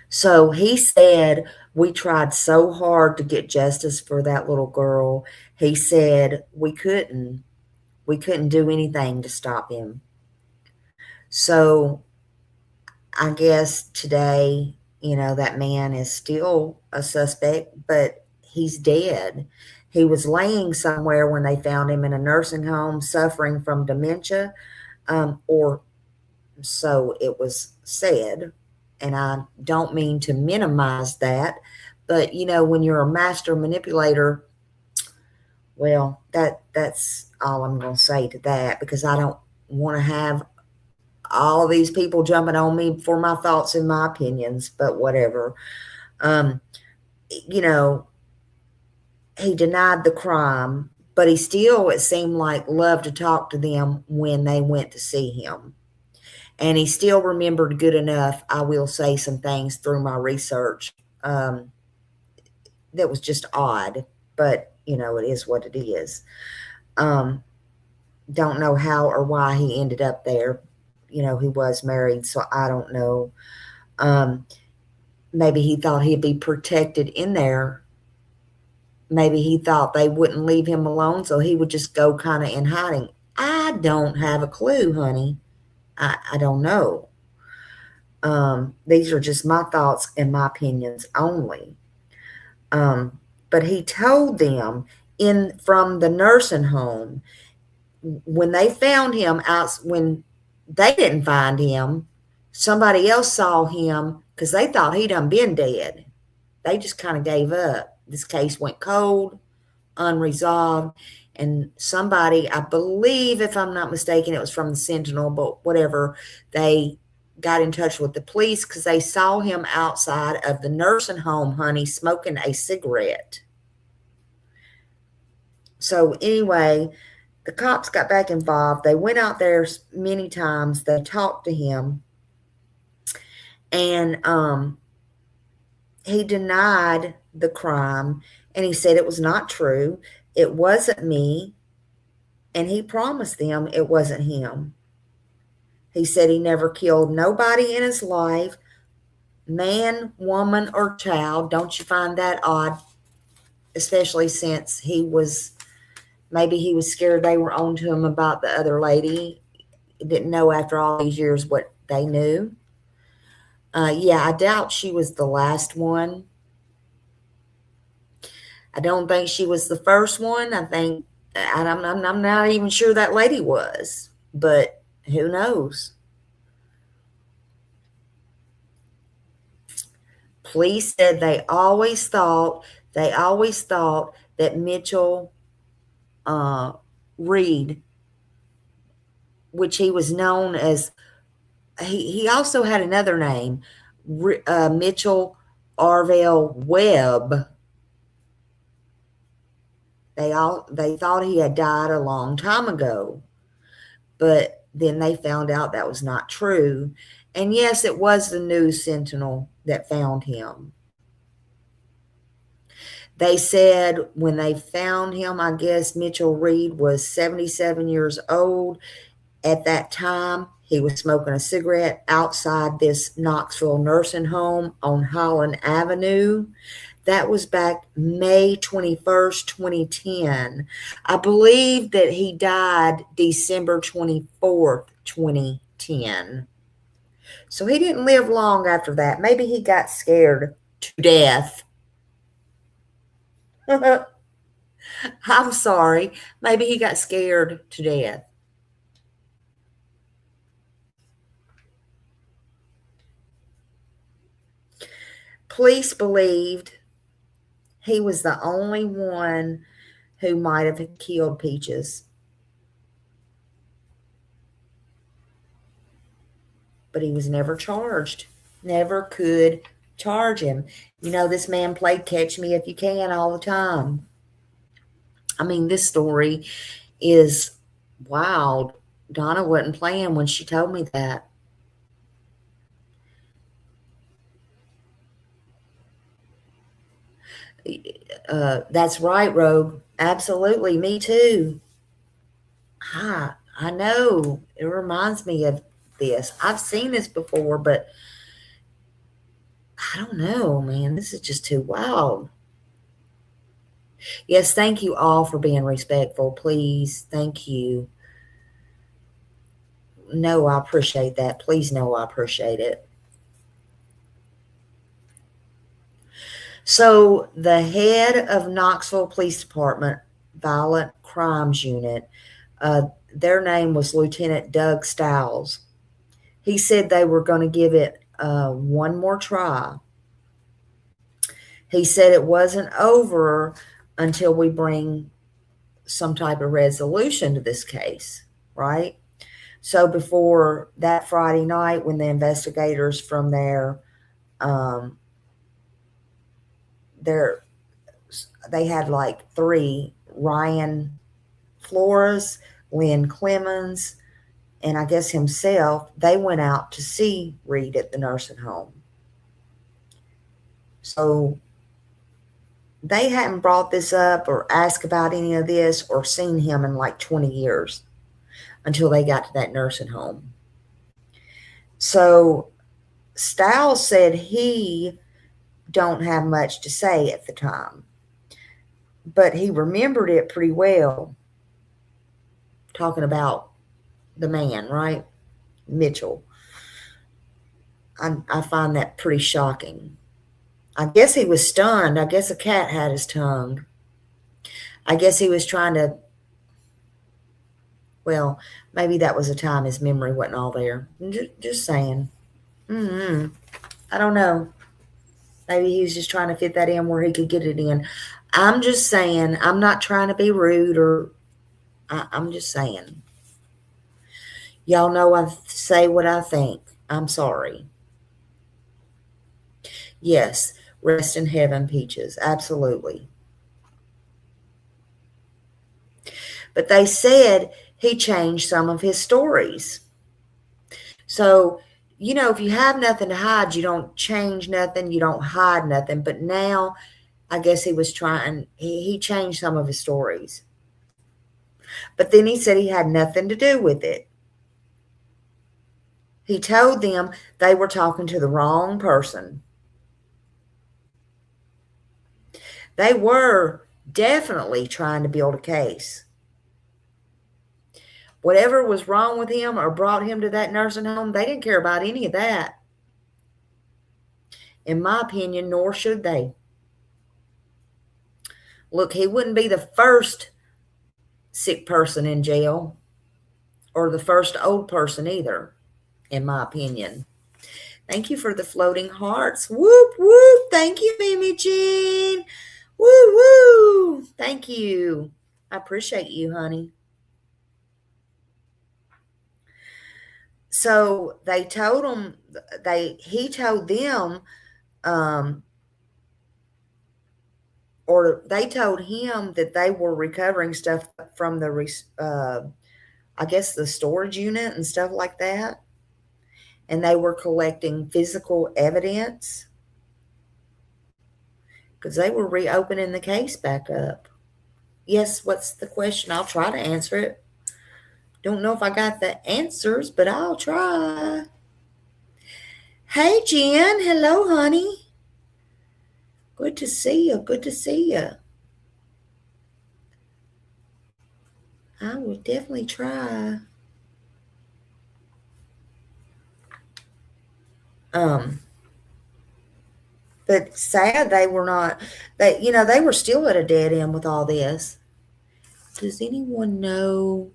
So he said, we tried so hard to get justice for that little girl. He said we couldn't do anything to stop him. So I guess today, you know, that man is still a suspect, but he's dead. He was laying somewhere when they found him in a nursing home suffering from dementia, or so it was said. And I don't mean to minimize that, but, you know, when you're a master manipulator, well, that's all I'm going to say to that, because I don't want to have all these people jumping on me for my thoughts and my opinions, but whatever. You know, he denied the crime, but he still, it seemed like, loved to talk to them when they went to see him. And he still remembered good enough, I will say some things through my research that was just odd, but, you know, it is what it is. Don't know how or why he ended up there. You know, he was married, so I don't know. Maybe he thought he'd be protected in there. Maybe he thought they wouldn't leave him alone, so he would just go kind of in hiding. I don't have a clue, honey. I don't know. These are just my thoughts and my opinions only. But he told them from the nursing home, when they found him out, when they didn't find him, somebody else saw him because they thought he'd done been dead. They just kind of gave up. This case went cold, unresolved. And somebody, I believe, if I'm not mistaken, it was from the Sentinel, but whatever, they got in touch with the police because they saw him outside of the nursing home, honey, smoking a cigarette. So anyway, the cops got back involved. They went out there many times. They talked to him. And he denied the crime. And he said it was not true. It wasn't me. And he promised them it wasn't him. He said he never killed nobody in his life, man, woman, or child. Don't you find that odd? Especially since maybe he was scared they were on to him about the other lady. He didn't know after all these years what they knew. Yeah, I doubt she was the last one. I don't think she was the first one. I'm not even sure that lady was, but Who knows? Police said they always thought that Mitchell Reed, which he was known as, he also had another name, Mitchell Arvell Webb. They thought he had died a long time ago, but then they found out that was not true. And yes, it was the News Sentinel that found him. They said when they found him, I guess Mitchell Reed was 77 years old. At that time, he was smoking a cigarette outside this Knoxville nursing home on Holland Avenue. That was back May 21st, 2010. I believe that he died December 24th, 2010. So he didn't live long after that. Maybe he got scared to death. I'm sorry. Maybe he got scared to death. Police believed he was the only one who might have killed Peaches. But he was never charged. Never could charge him. You know, this man played catch me if you can all the time. I mean, this story is wild. Donna wasn't playing when she told me that. That's right, Rogue. Absolutely. Me too. I know. It reminds me of this. I've seen this before, but I don't know, man. This is just too wild. Yes, thank you all for being respectful. Please. Thank you. No, I appreciate that. Please know I appreciate it. So the head of Knoxville Police Department Violent Crimes Unit, their name was Lieutenant Doug Stiles. He said they were going to give it one more try. He said it wasn't over until we bring some type of resolution to this case, right? So before that Friday night, when the investigators from there, they had like 3, Ryan Flores, Lynn Clemens, and I guess himself, they went out to see Reed at the nursing home. So they hadn't brought this up or asked about any of this or seen him in like 20 years until they got to that nursing home. So Stiles said he don't have much to say at the time, but he remembered it pretty well, talking about the man, right? Mitchell. I find that pretty shocking. I guess he was stunned. I guess a cat had his tongue. I guess he was trying to, well, maybe that was a time his memory wasn't all there. Just saying. I don't know. Maybe he was just trying to fit that in where he could get it in. I'm just saying. I'm not trying to be rude, or I'm just saying. Y'all know I say what I think. I'm sorry. Yes, rest in heaven, Peaches. Absolutely. But they said he changed some of his stories. So, you know, if you have nothing to hide, you don't change nothing, you don't hide nothing. But now, I guess he was trying, he changed some of his stories. But then he said he had nothing to do with it. He told them they were talking to the wrong person. They were definitely trying to build a case. Whatever was wrong with him or brought him to that nursing home, they didn't care about any of that. In my opinion, nor should they. Look, he wouldn't be the first sick person in jail. or the first old person either, in my opinion. Thank you for the floating hearts. Whoop, whoop. Thank you, Mimi Jean. Woo, woo. Thank you. I appreciate you, honey. So they told him, he told them, or they told him that they were recovering stuff from the, I guess, the storage unit and stuff like that. And they were collecting physical evidence because they were reopening the case back up. Yes, what's the question? I'll try to answer it. Don't know if I got the answers, but I'll try. Hey, Jen. Hello, honey. Good to see you. Good to see you. I will definitely try. But sad they were not, they were still at a dead end with all this. Does anyone know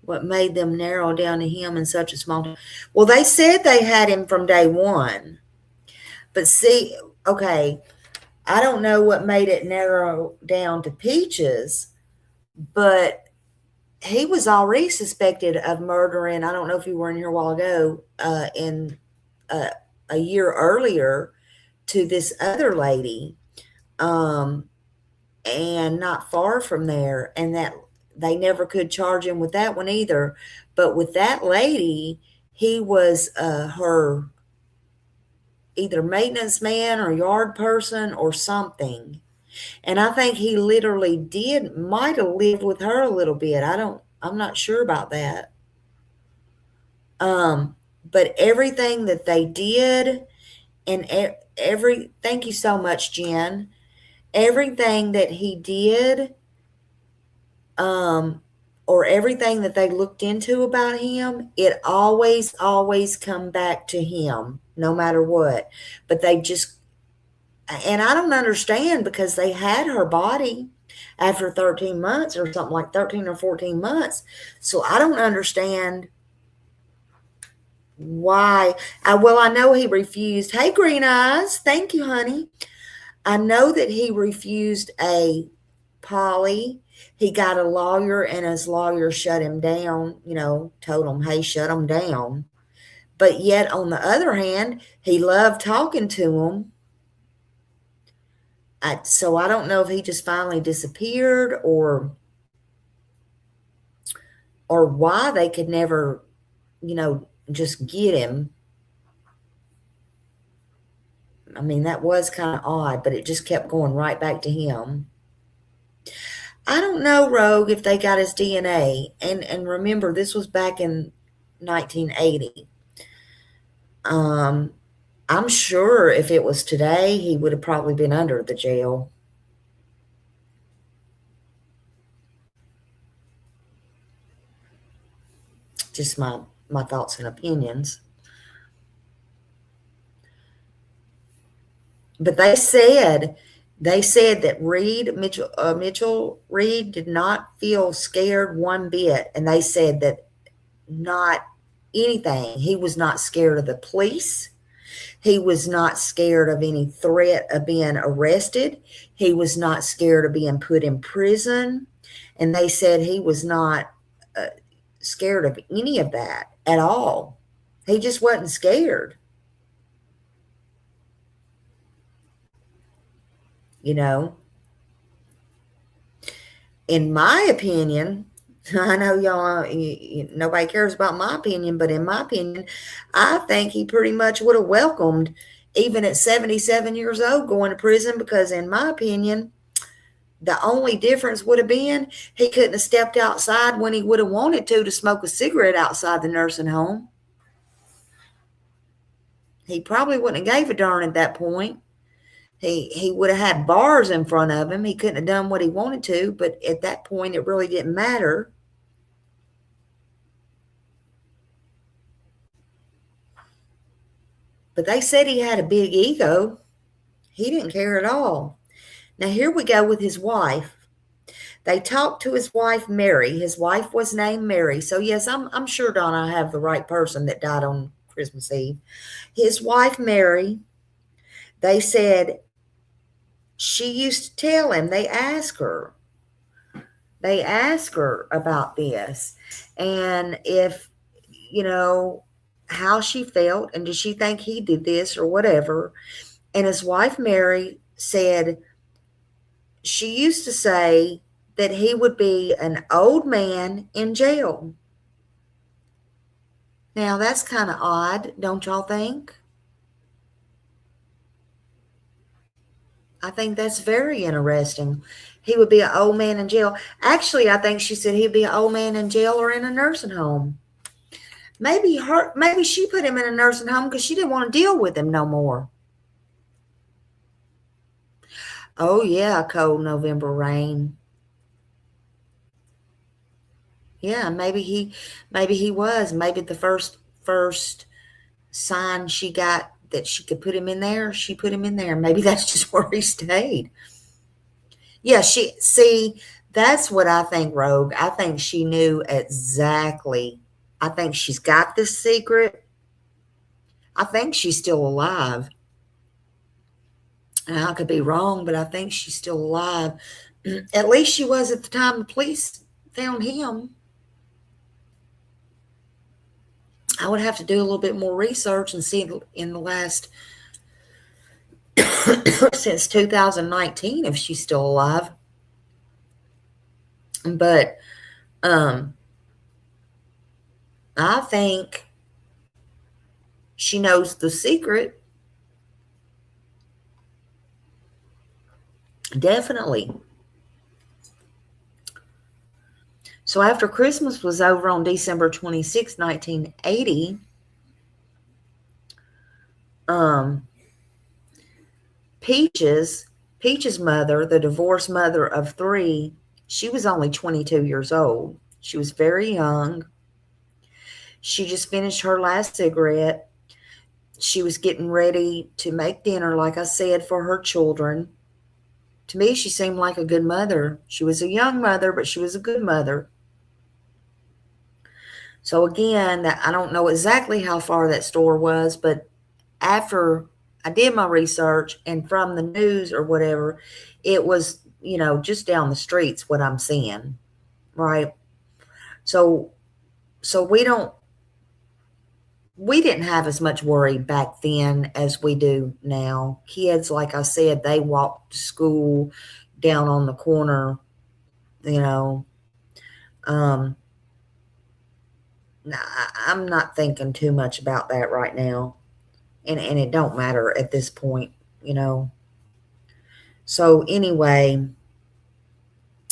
what made them narrow down to him in such a small time? Well, they said they had him from day one. But see, okay, I don't know what made it narrow down to Peaches, but he was already suspected of murdering, I don't know if you were in here a while ago, a year earlier, to this other lady, and not far from there, and that they never could charge him with that one either. But with that lady, he was her either maintenance man or yard person or something. And I think he literally might have lived with her a little bit. I'm not sure about that. But everything that they did, and thank you so much, Jen. Everything that he did, or everything that they looked into about him, it always come back to him, no matter what. But they just, and I don't understand, because they had her body after 13 months or something, like 13 or 14 months. So I don't understand why. I know he refused. Hey, Green Eyes. Thank you, honey. I know that he refused a poly. He got a lawyer, and his lawyer shut him down, told him, hey, shut him down. But yet, on the other hand, he loved talking to him. So I don't know if he just finally disappeared, or why they could never, just get him. I mean, that was kind of odd, but it just kept going right back to him. I don't know, Rogue, if they got his DNA. And remember, this was back in 1980. I'm sure if it was today, he would have probably been under the jail. Just my thoughts and opinions. But they said that Mitchell Reed did not feel scared one bit. And they said that not anything. He was not scared of the police. He was not scared of any threat of being arrested. He was not scared of being put in prison. And they said he was not scared of any of that at all. He just wasn't scared. In my opinion, I know y'all, nobody cares about my opinion, but in my opinion, I think he pretty much would have welcomed, even at 77 years old, going to prison, because in my opinion, the only difference would have been he couldn't have stepped outside when he would have wanted to smoke a cigarette outside the nursing home. He probably wouldn't have gave a darn at that point. He would have had bars in front of him. He couldn't have done what he wanted to, but at that point, it really didn't matter. But they said he had a big ego. He didn't care at all. Now, here we go with his wife. They talked to his wife, Mary. His wife was named Mary. So, yes, I'm sure, Donna, I have the right person that died on Christmas Eve. His wife, Mary, they said she used to tell him, they asked her about this and if, how she felt and did she think he did this or whatever. And his wife, Mary, said she used to say that he would be an old man in jail. Now, that's kind of odd, don't y'all think? I think that's very interesting. He would be an old man in jail. Actually, I think she said he'd be an old man in jail or in a nursing home. Maybe she put him in a nursing home because she didn't want to deal with him no more. Oh, yeah, cold November rain. Yeah, maybe he was. Maybe the first sign she got that she could put him in there, she put him in there. Maybe that's just where he stayed. Yeah, that's what I think, Rogue. I think she knew exactly. I think she's got this secret. I think she's still alive. And I could be wrong, but I think she's still alive. At least she was at the time the police found him. I would have to do a little bit more research and see in the last, since 2019, if she's still alive. But I think she knows the secret. Definitely. So after Christmas was over on December 26, 1980, Peach's mother, the divorced mother of 3, she was only 22 years old. She was very young. She just finished her last cigarette. She was getting ready to make dinner, like I said, for her children. To me, she seemed like a good mother. She was a young mother, but she was a good mother. So again, I don't know exactly how far that store was, but after I did my research and from the news or whatever, it was, just down the streets what I'm seeing, right? So we didn't have as much worry back then as we do now. Kids, like I said, they walked to school down on the corner, I'm not thinking too much about that right now. And it don't matter at this point, So anyway,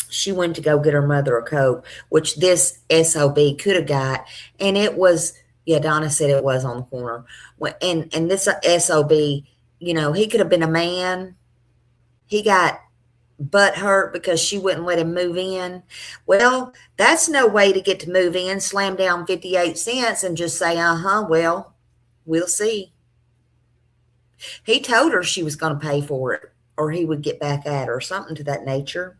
she went to go get her mother a Coke, which this SOB could have got. And it was, yeah, Donna said it was on the corner. And this SOB, he could have been a man. He got butt hurt because she wouldn't let him move in. Well, that's no way to get to move in. Slam down 58 cents and just say, well, we'll see. He told her she was going to pay for it or he would get back at her, something to that nature.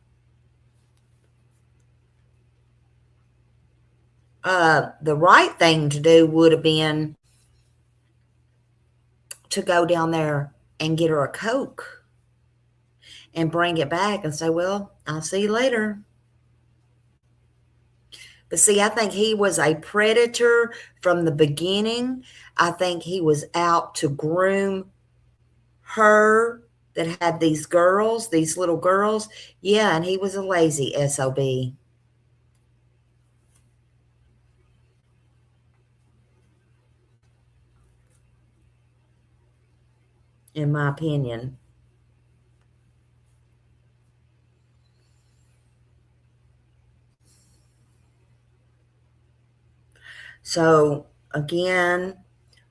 The right thing to do would have been to go down there and get her a Coke and bring it back and say, well, I'll see you later. But see, I think he was a predator from the beginning. I think he was out to groom her that had these little girls. Yeah, and he was a lazy SOB. In my opinion. So again,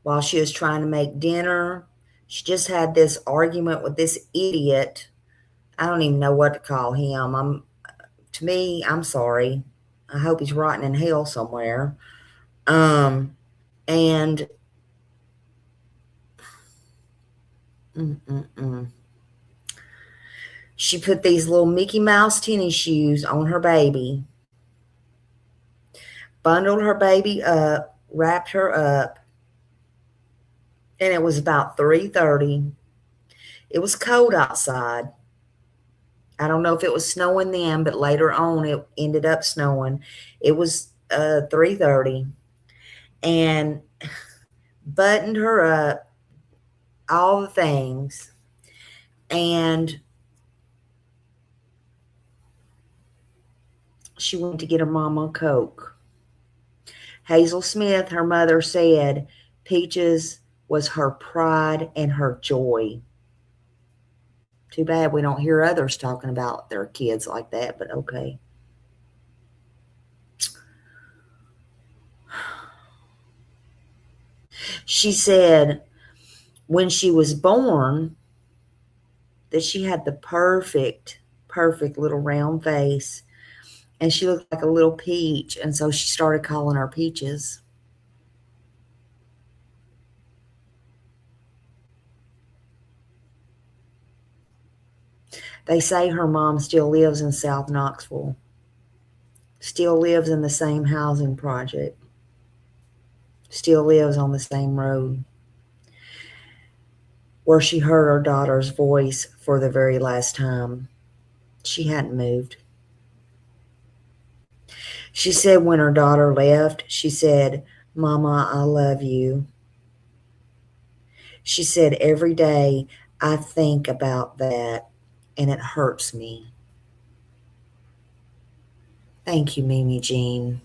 while she was trying to make dinner, she just had this argument with this idiot. I don't even know what to call him. I'm sorry. I hope he's rotting in hell somewhere. And She put these little Mickey Mouse tennis shoes on her baby, bundled her baby up, wrapped her up, and it was about 3:30. It was cold outside. I don't know if it was snowing then, but later on it ended up snowing. It was 3:30, and buttoned her up, all the things, and she went to get her mama a Coke. Hazel Smith, her mother, said Peaches was her pride and her joy. Too bad we don't hear others talking about their kids like that, but okay. She said when she was born that she had the perfect little round face, and she looked like a little peach, and so she started calling her Peaches. They say her mom still lives in South Knoxville, still lives in the same housing project, still lives on the same road where she heard her daughter's voice for the very last time. She hadn't moved. She said when her daughter left, she said, "Mama, I love you." She said, "Every day I think about that and it hurts me." Thank you, Mimi Jean.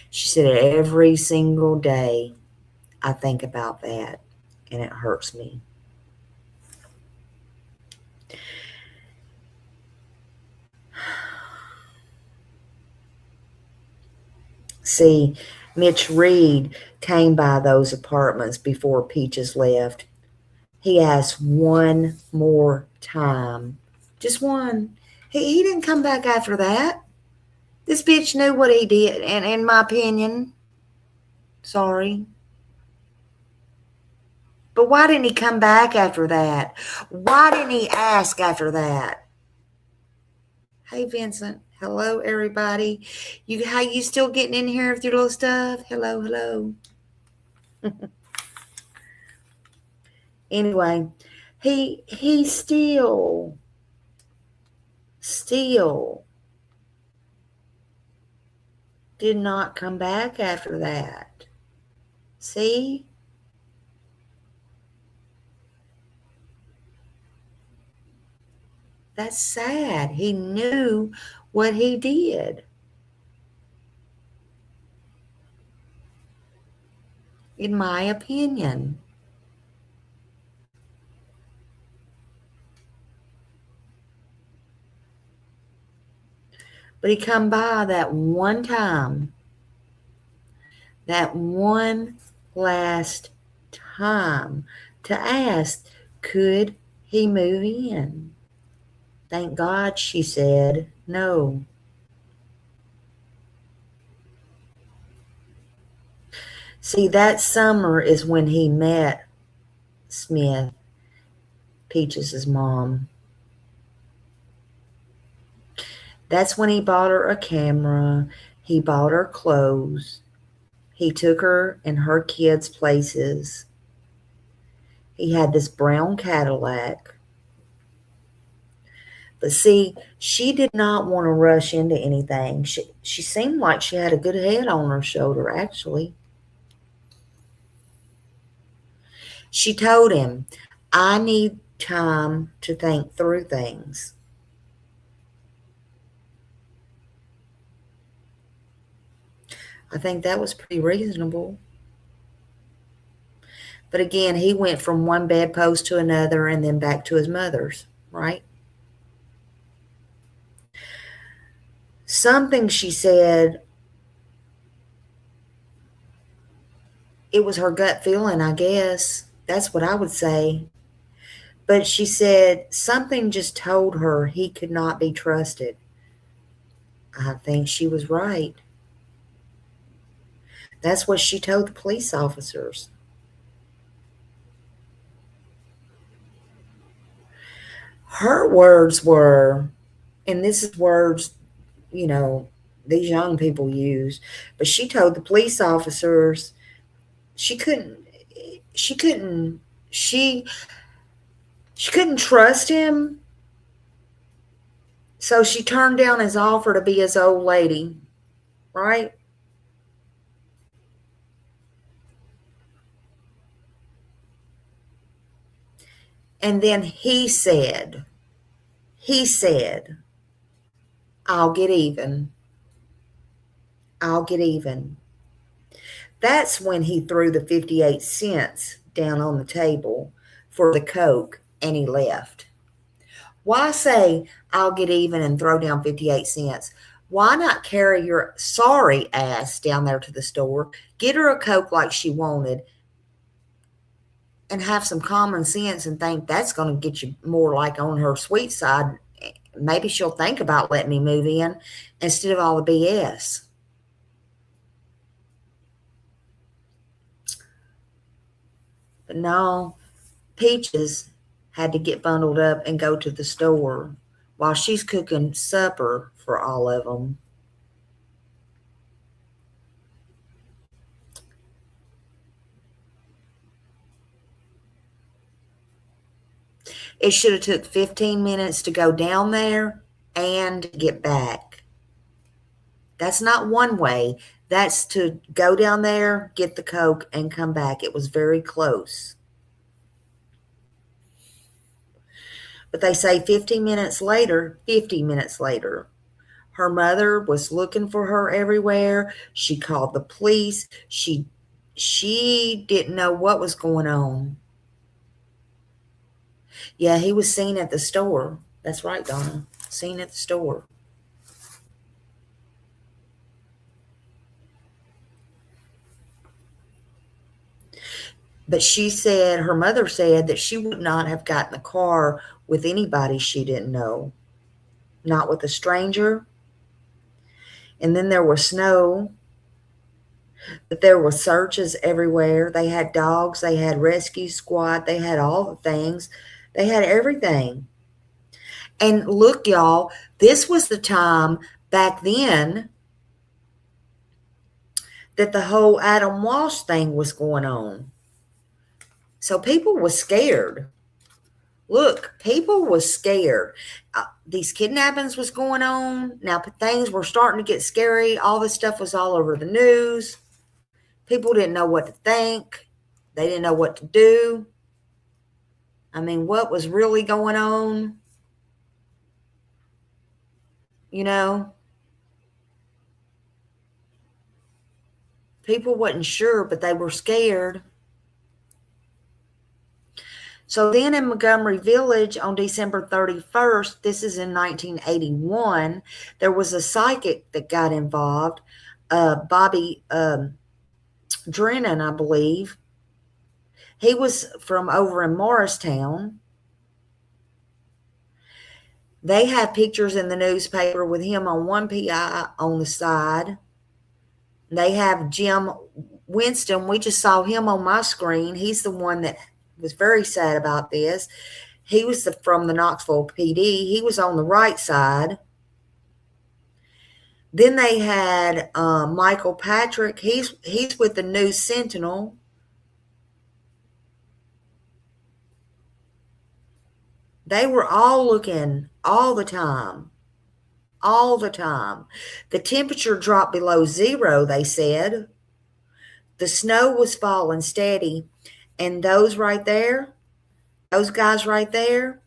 She said, "Every single day I think about that and it hurts me." See, Mitch Reed came by those apartments before Peaches left. He asked one more time. Just one. He didn't come back after that. This bitch knew what he did, and in my opinion, sorry. But why didn't he come back after that? Why didn't he ask after that? Hey, Vincent. Hello, everybody. How you still getting in here with your little stuff? Hello. Anyway, he still did not come back after that. See? That's sad. He knew what he did. In my opinion. But he come by that one time. That one last time to ask, could he move in? Thank God she said no. See, that summer is when he met Smith, Peaches' mom. That's when he bought her a camera. He bought her clothes. He took her and her kids places. He had this brown Cadillac. But see, she did not want to rush into anything. She seemed like she had a good head on her shoulder, actually. She told him, "I need time to think through things." I think that was pretty reasonable. But again, he went from one bedpost to another and then back to his mother's, right? Something she said, it was her gut feeling, I guess. That's what I would say. But she said something just told her he could not be trusted. I think she was right. That's what she told the police officers. Her words were, and this is words, you know, these young people use, but she told the police officers she couldn't trust him, so she turned down his offer to be his old lady, right? And then he said, I'll get even. I'll get even. That's when he threw the 58 cents down on the table for the Coke and he left. Why say, I'll get even and throw down 58 cents? Why not carry your sorry ass down there to the store, get her a Coke like she wanted, and have some common sense and think that's going to get you more like on her sweet side. Maybe she'll think about letting me move in instead of all the BS. But no, Peaches had to get bundled up and go to the store while she's cooking supper for all of them. It should have took 15 minutes to go down there and get back. That's not one way. That's to go down there, get the Coke, and come back. It was very close. But they say 50 minutes later, her mother was looking for her everywhere. She called the police. She didn't know what was going on. Yeah, he was seen at the store. That's right, Donna. Seen at the store. But she said, her mother said that she would not have gotten the car with anybody she didn't know. Not with a stranger. And then there was snow. But there were searches everywhere. They had dogs. They had rescue squad. They had all the things. They had everything. And look, y'all, this was the time back then that the whole Adam Walsh thing was going on. So people were scared. Look, people were scared. These kidnappings was going on. Now things were starting to get scary. All this stuff was all over the news. People didn't know what to think. They didn't know what to do. I mean, what was really going on? You know? People wasn't sure, but they were scared. So then in Montgomery Village on December 31st, this is in 1981, there was a psychic that got involved, Bobby Drennan, I believe. He was from over in Morristown. They have pictures in the newspaper with him on one PI on the side. They have Jim Winston. We just saw him on my screen. He's the one that was very sad about this. He was from the Knoxville PD. He was on the right side. Then they had Michael Patrick. He's with the News Sentinel. They were all looking all the time. All the time. The temperature dropped below zero, they said. The snow was falling steady. And those right there, those guys right there,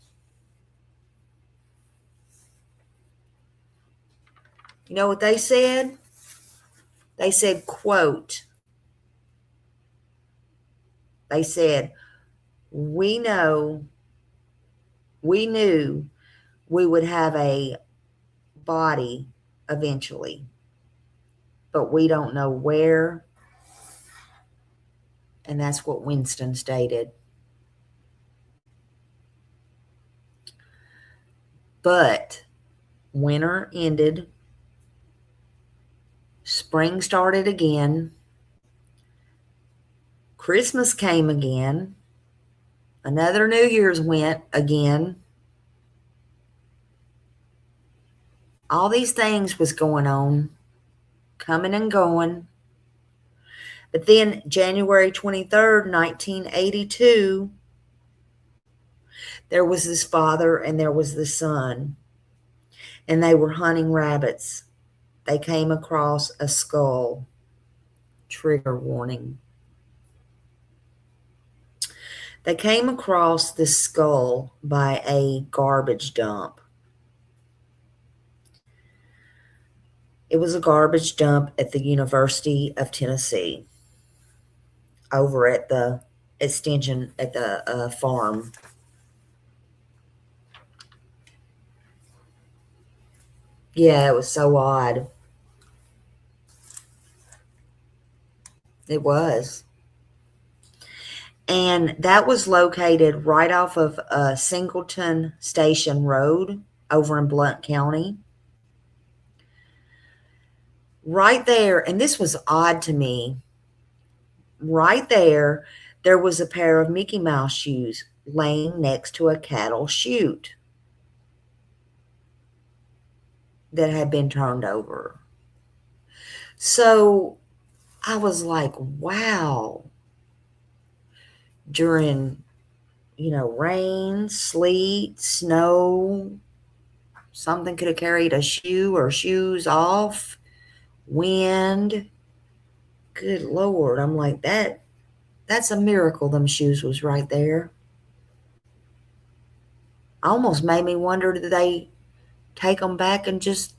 you know what they said? They said, quote, they said, we knew we would have a body eventually, but we don't know where. And that's what Winston stated. But winter ended. Spring started again. Christmas came again. Another New Year's went again. All these things was going on, coming and going. But then January 23rd, 1982, there was this father and there was this son, and they were hunting rabbits. They came across a skull. Trigger warning. They came across this skull by a garbage dump. It was a garbage dump at the University of Tennessee, over at the extension at the farm. Yeah, it was so odd. It was. And that was located right off of Singleton Station Road over in Blount County. Right there, and this was odd to me, right there was a pair of Mickey Mouse shoes laying next to a cattle chute that had been turned over. So I was like, wow. During, rain, sleet, snow, something could have carried a shoe or shoes off, wind. Good Lord. I'm like, that's a miracle them shoes was right there. Almost made me wonder, did they take them back and just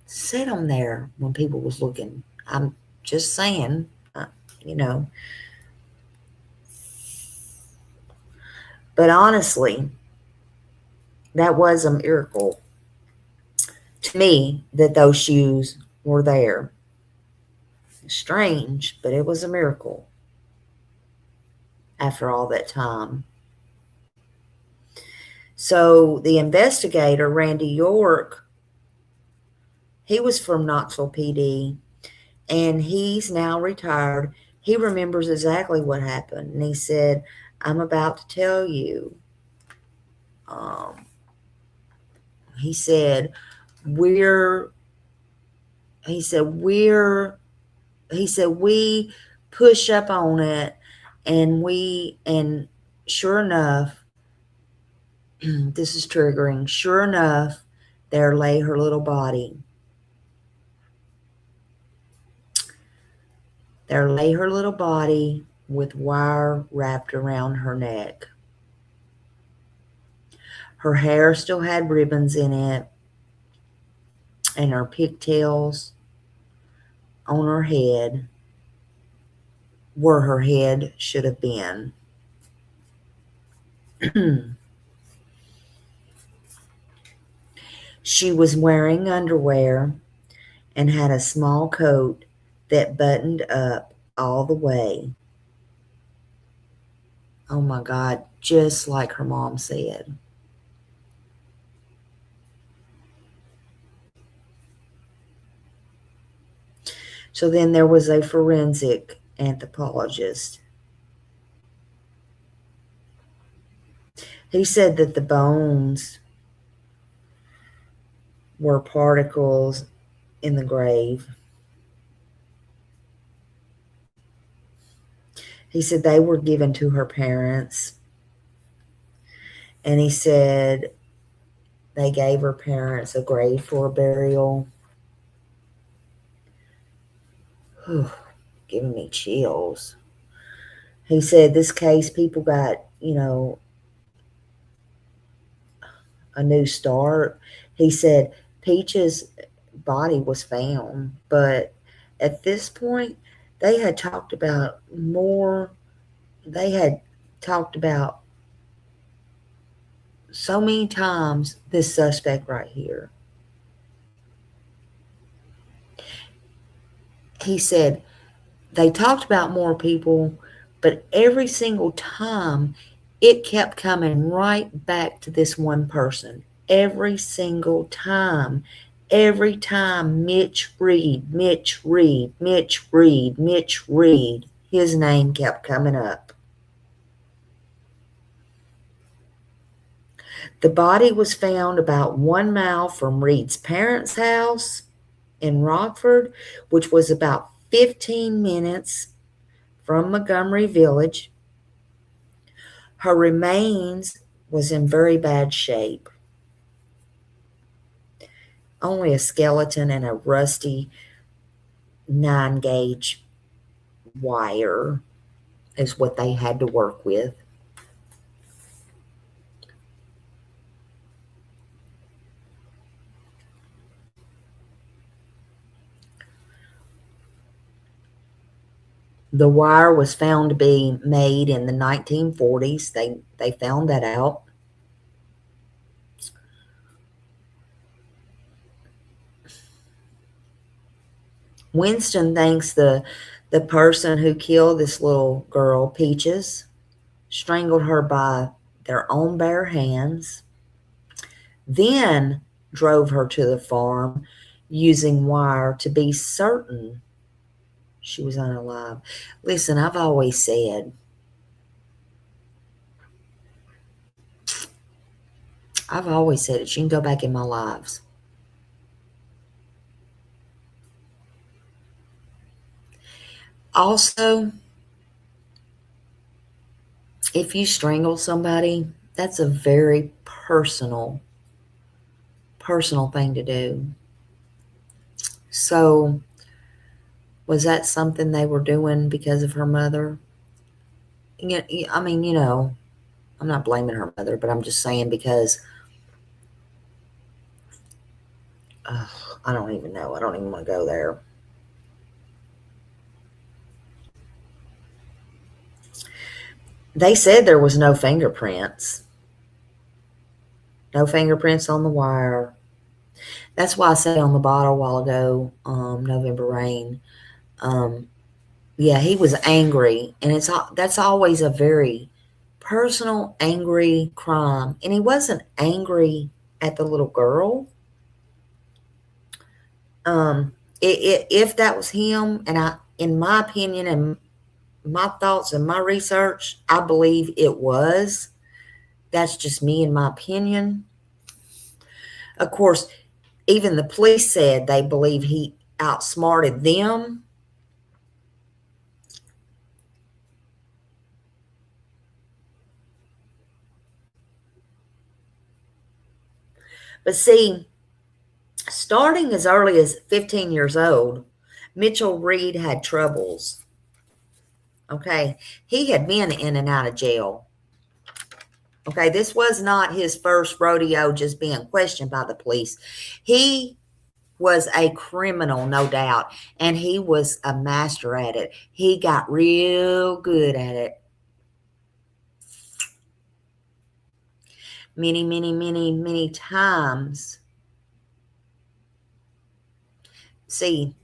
sit them there when people was looking? I'm just saying, But honestly, that was a miracle to me that those shoes were there. Strange, but it was a miracle after all that time. So the investigator, Randy York, he was from Knoxville PD, and he's now retired. He remembers exactly what happened, and he said, I'm about to tell you. He said, we push up on it, and sure enough, this is triggering. Sure enough, there lay her little body. There lay her little body with wire wrapped around her neck. Her hair still had ribbons in it, and her pigtails on her head where her head should have been. She was wearing underwear and had a small coat that buttoned up all the way. Oh my God, just like her mom said. So then there was a forensic anthropologist. He said that the bones were particles in the grave. He said they were given to her parents. And he said they gave her parents a grave for a burial. Whew, giving me chills. He said this case, people got, a new start. He said Peach's body was found, but at this point, they had talked about more. They had talked about so many times this suspect right here. He said they talked about more people, but every single time it kept coming right back to this one person. Every single time. Every time Mitch Reed, his name kept coming up. The body was found about 1 mile from Reed's parents' house in Rockford, which was about 15 minutes from Montgomery Village. Her remains was in very bad shape. Only a skeleton and a rusty 9-gauge wire is what they had to work with. The wire was found to be made in the 1940s. They found that out. Winston thinks the person who killed this little girl, Peaches, strangled her by their own bare hands, then drove her to the farm using wire to be certain she was unalive. Listen, I've always said, it. She can go back in my lives. Also, if you strangle somebody, that's a very personal thing to do. So, was that something they were doing because of her mother? I mean, you know, I'm not blaming her mother, but I'm just saying because I don't even know. I don't even want to go there. They said there was no fingerprints. No fingerprints on the wire. That's why I said on the bottle a while ago, November Rain. Yeah, he was angry, and that's always a very personal, angry crime. And he wasn't angry at the little girl. If that was him, and in my opinion and my thoughts and my research, I believe it was. That's just me and my opinion. Of course, even the police said they believe he outsmarted them. But see, starting as early as 15 years old, Mitchell Reed had troubles. Okay, he had been in and out of jail. Okay, this was not his first rodeo just being questioned by the police. He was a criminal, no doubt, and he was a master at it. He got real good at it. Many, many, many, many times. See,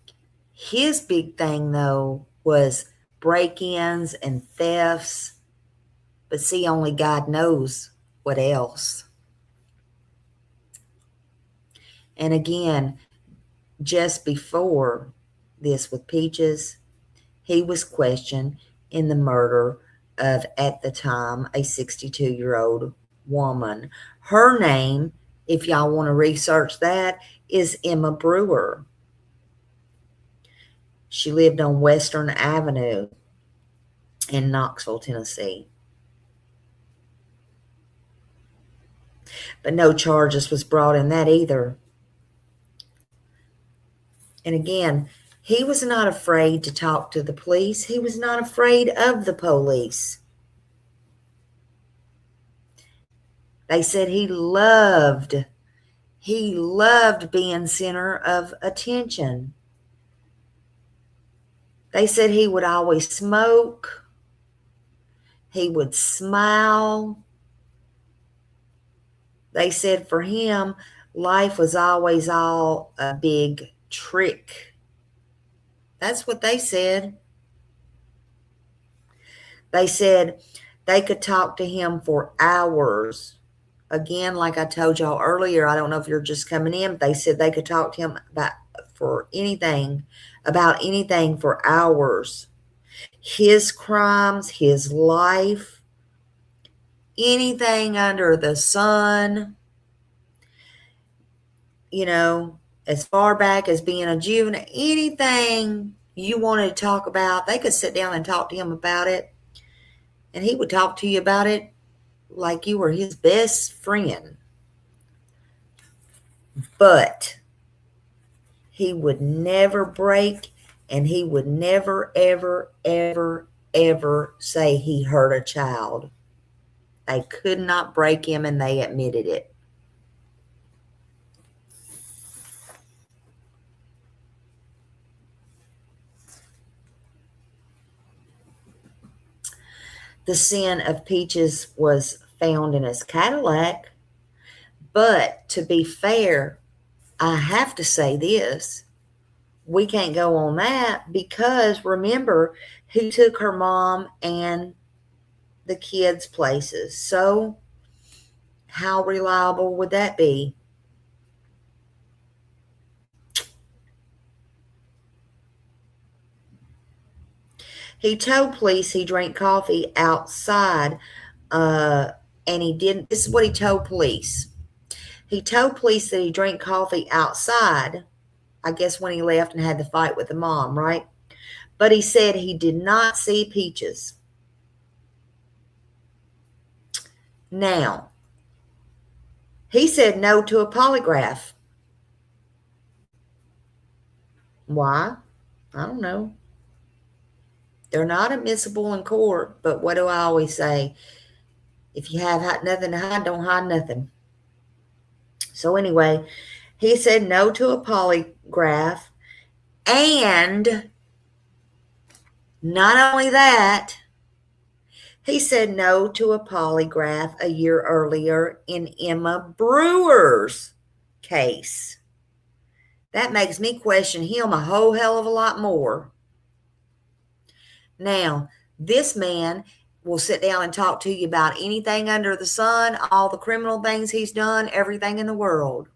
his big thing, though, was break-ins and thefts. But see, only God knows what else. And again, just before this with Peaches, he was questioned in the murder of, at the time, a 62-year-old woman. Her name, if y'all want to research that, is Emma Brewer. She lived on Western Avenue in Knoxville, Tennessee. But no charges was brought in that either. And again, he was not afraid to talk to the police. He was not afraid of the police. They said he loved being center of attention. They said he would always smoke. He would smile. They said for him, life was always all a big trick. That's what they said. They said they could talk to him for hours. Again, like I told y'all earlier, I don't know if you're just coming in, but they said they could talk to him about anything for hours. His crimes, his life, anything under the sun, you know, as far back as being a juvenile, anything you wanted to talk about, they could sit down and talk to him about it. And he would talk to you about it like you were his best friend. But he would never break, and he would never, ever, ever, ever say he hurt a child. They could not break him, and they admitted it. The scent of Peaches was found in his Cadillac. But to be fair, I have to say this. We can't go on that because remember, he took her mom and the kids places. So how reliable would that be? He told police he drank coffee outside, and he didn't. This is what he told police. He told police that he drank coffee outside, I guess when he left and had the fight with the mom, right? But he said he did not see Peaches. Now, he said no to a polygraph. Why? I don't know. They're not admissible in court, but what do I always say? If you have nothing to hide, don't hide nothing. So anyway, he said no to a polygraph, and not only that, he said no to a polygraph a year earlier in Emma Brewer's case. That makes me question him a whole hell of a lot more. Now, this man will sit down and talk to you about anything under the sun, all the criminal things he's done, everything in the world.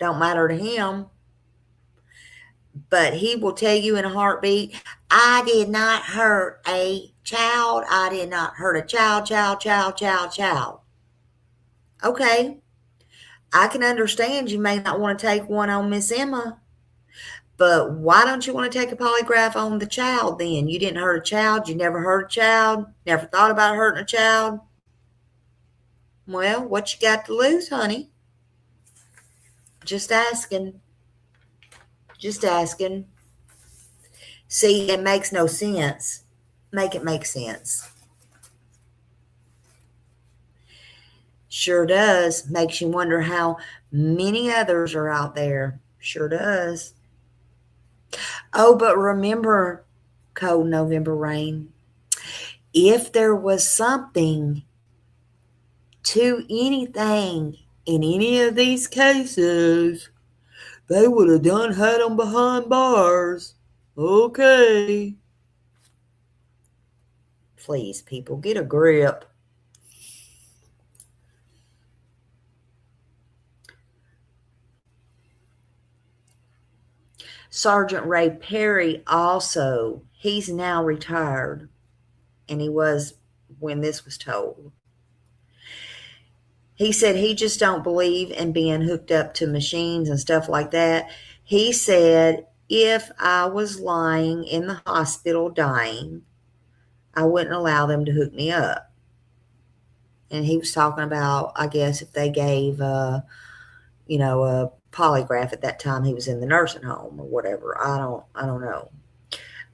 Don't matter to him. But he will tell you in a heartbeat, I did not hurt a child. I did not hurt a child. Okay. I can understand you may not want to take one on Miss Emma. But why don't you want to take a polygraph on the child then? You didn't hurt a child. You never hurt a child. Never thought about hurting a child. Well, what you got to lose, honey? Just asking. Just asking. See, it makes no sense. Make it make sense. Sure does. Makes you wonder how many others are out there. Sure does. Oh, but remember, cold November rain. If there was something to anything in any of these cases, they would have done had them behind bars. Okay. Please, people, get a grip. Sergeant Ray Perry also, he's now retired, and he was when this was told. He said he just don't believe in being hooked up to machines and stuff like that. He said, if I was lying in the hospital dying, I wouldn't allow them to hook me up. And he was talking about, I guess, if they gave, a polygraph at that time he was in the nursing home or whatever. I don't know.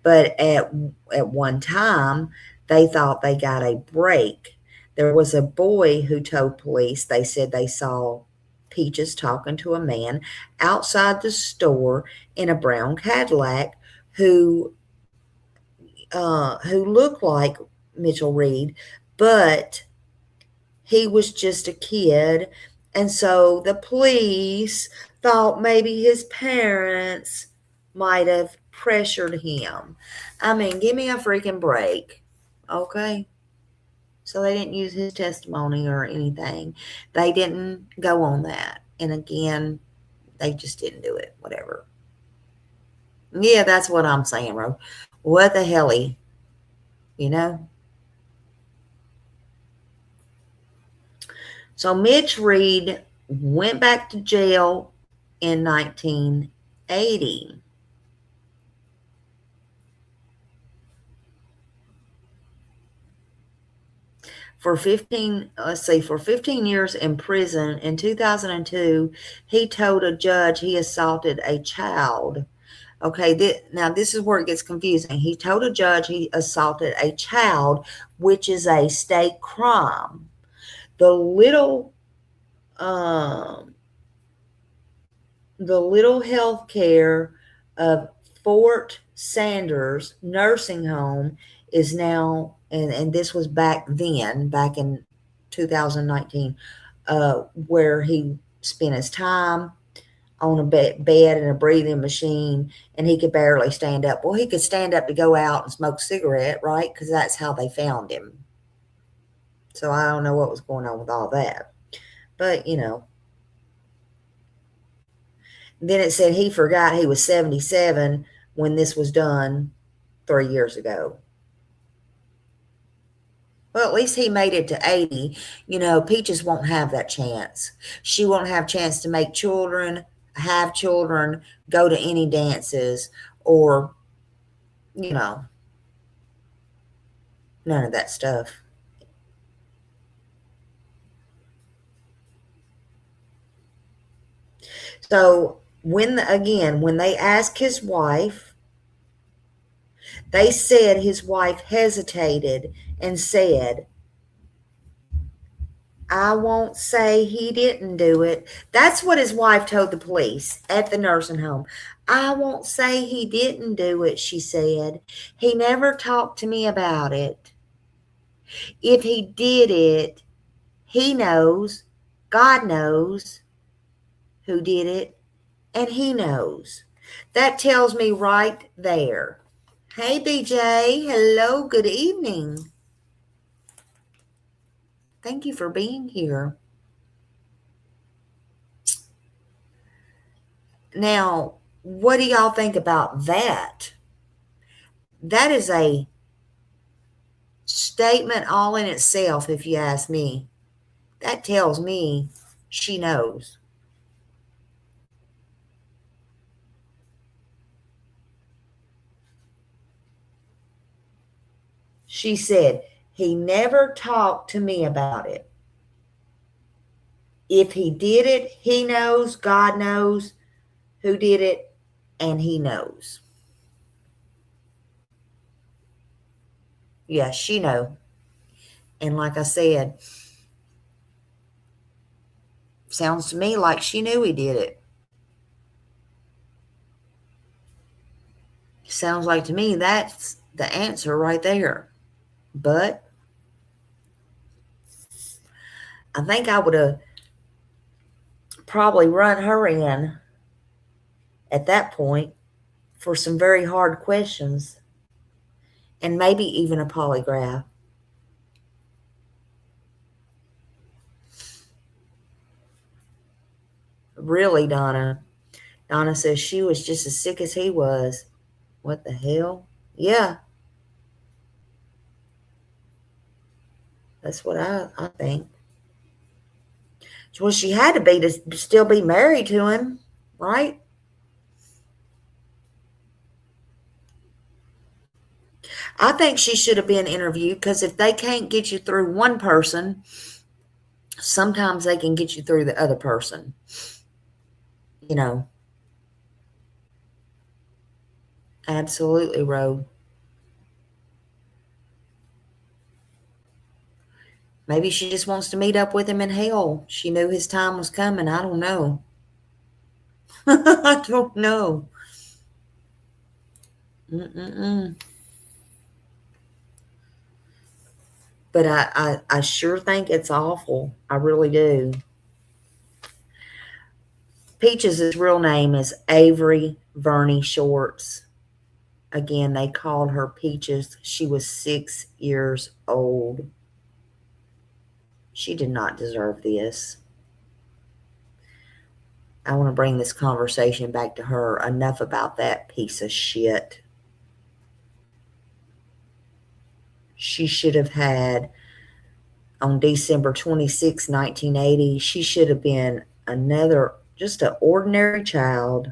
But at one time, they thought they got a break. There was a boy who told police they said they saw Peaches talking to a man outside the store in a brown Cadillac who looked like Mitchell Reed, but he was just a kid. And so the police thought maybe his parents might have pressured him. I mean, give me a freaking break. Okay? So they didn't use his testimony or anything. They didn't go on that. And again, they just didn't do it. Whatever. Yeah, that's what I'm saying, bro. What the helly? You know? So Mitch Reed went back to jail in 1980. For 15 years in prison. In 2002, he told a judge he assaulted a child. Okay, now this is where it gets confusing. He told a judge he assaulted a child, which is a state crime. The little health care of Fort Sanders nursing home is now, and this was back then, back in 2019, where he spent his time on a bed and a breathing machine, and he could barely stand up. Well, he could stand up to go out and smoke a cigarette, right? Because that's how they found him. So I don't know what was going on with all that. But, you know. Then it said he forgot he was 77 when this was done 3 years ago. Well, at least he made it to 80. You know, Peaches won't have that chance. She won't have a chance to make children, have children, go to any dances, or, you know, none of that stuff. So when they asked his wife, they said his wife hesitated and said, I won't say he didn't do it. That's what his wife told the police at the nursing home. I won't say he didn't do it, she said. He never talked to me about it. If he did it, he knows, God knows who did it, and he knows. That tells me right there. Hey, BJ. Hello. Good evening. Thank you for being here. Now, what do y'all think about that? That is a statement all in itself, if you ask me. That tells me she knows. She said, he never talked to me about it. If he did it, he knows, God knows who did it, and he knows. Yeah, she know. And like I said, sounds to me like she knew he did it. Sounds like to me that's the answer right there. But I think I would have probably run her in at that point for some very hard questions and maybe even a polygraph. Really, Donna. Donna says she was just as sick as he was. What the hell? Yeah. That's what I think. Well, she had to be to still be married to him, right? I think she should have been interviewed, because if they can't get you through one person, sometimes they can get you through the other person. You know. Absolutely, Ro. Maybe she just wants to meet up with him in hell. She knew his time was coming. I don't know. I don't know. But I sure think it's awful. I really do. Peaches' real name is Avery Vernie Shorts. Again, they called her Peaches. She was 6 years old. She did not deserve this. I want to bring this conversation back to her. Enough about that piece of shit. She should have had on December 26, 1980. She should have been just an ordinary child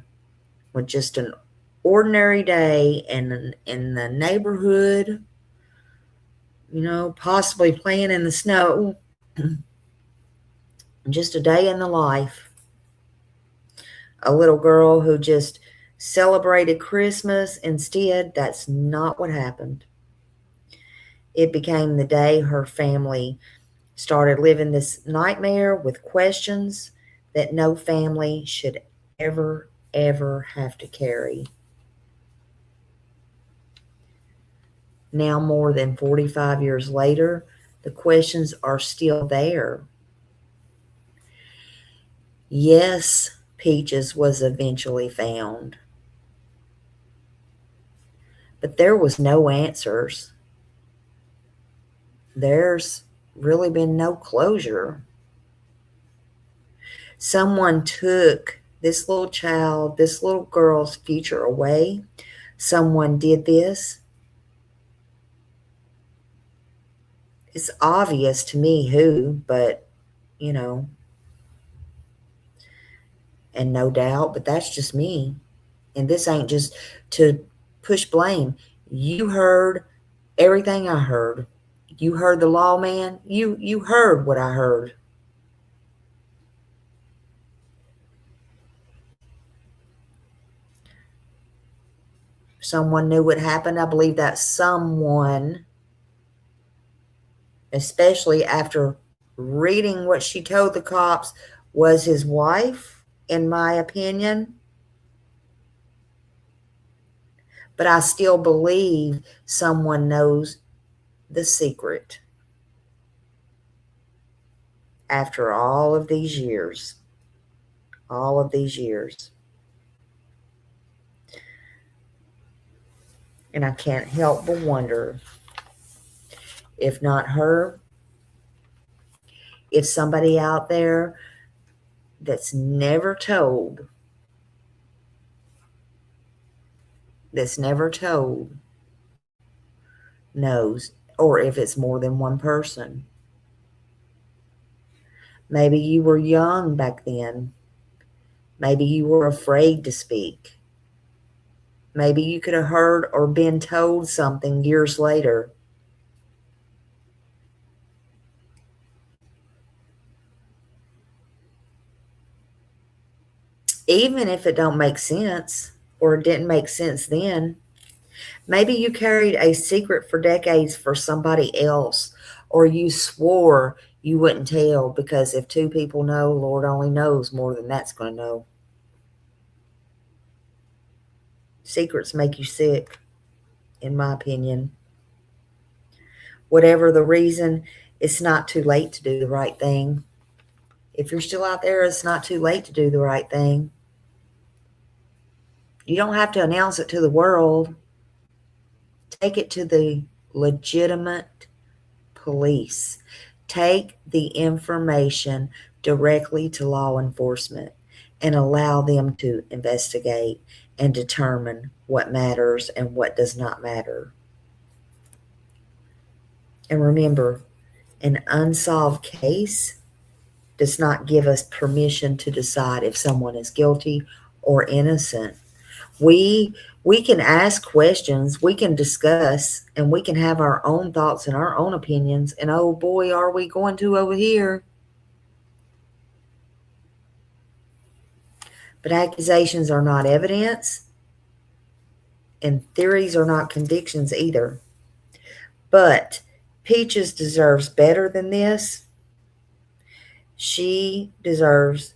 with just an ordinary day in the neighborhood, possibly playing in the snow. Just a day in the life. A little girl who just celebrated Christmas. Instead, that's not what happened. It became the day her family started living this nightmare with questions that no family should ever have to carry. Now, more than 45 years later, the questions are still there. Yes, Peaches was eventually found, but there was no answers. There's really been no closure. Someone took this little child, this little girl's future away. Someone did this. It's obvious to me who, but, and no doubt, but that's just me. And this ain't just to push blame. You heard everything I heard. You heard the lawman. You heard what I heard. Someone knew what happened. I believe that someone, especially after reading what she told the cops, was his wife, in my opinion. But I still believe someone knows the secret after all of these years. All of these years. And I can't help but wonder, if not her, if somebody out there that's never told, knows, or if it's more than one person. Maybe you were young back then. Maybe you were afraid to speak. Maybe you could have heard or been told something years later. Even if it don't make sense, or it didn't make sense then, maybe you carried a secret for decades for somebody else, or you swore you wouldn't tell because if two people know, Lord only knows more than that's going to know. Secrets make you sick, in my opinion. Whatever the reason, it's not too late to do the right thing. If you're still out there, it's not too late to do the right thing. You don't have to announce it to the world. Take it to the legitimate police. Take the information directly to law enforcement and allow them to investigate and determine what matters and what does not matter. And remember, an unsolved case does not give us permission to decide if someone is guilty or innocent. We can ask questions, we can discuss, and we can have our own thoughts and our own opinions. And oh boy, are we going to over here. But accusations are not evidence, and theories are not convictions either. But Peaches deserves better than this. She deserves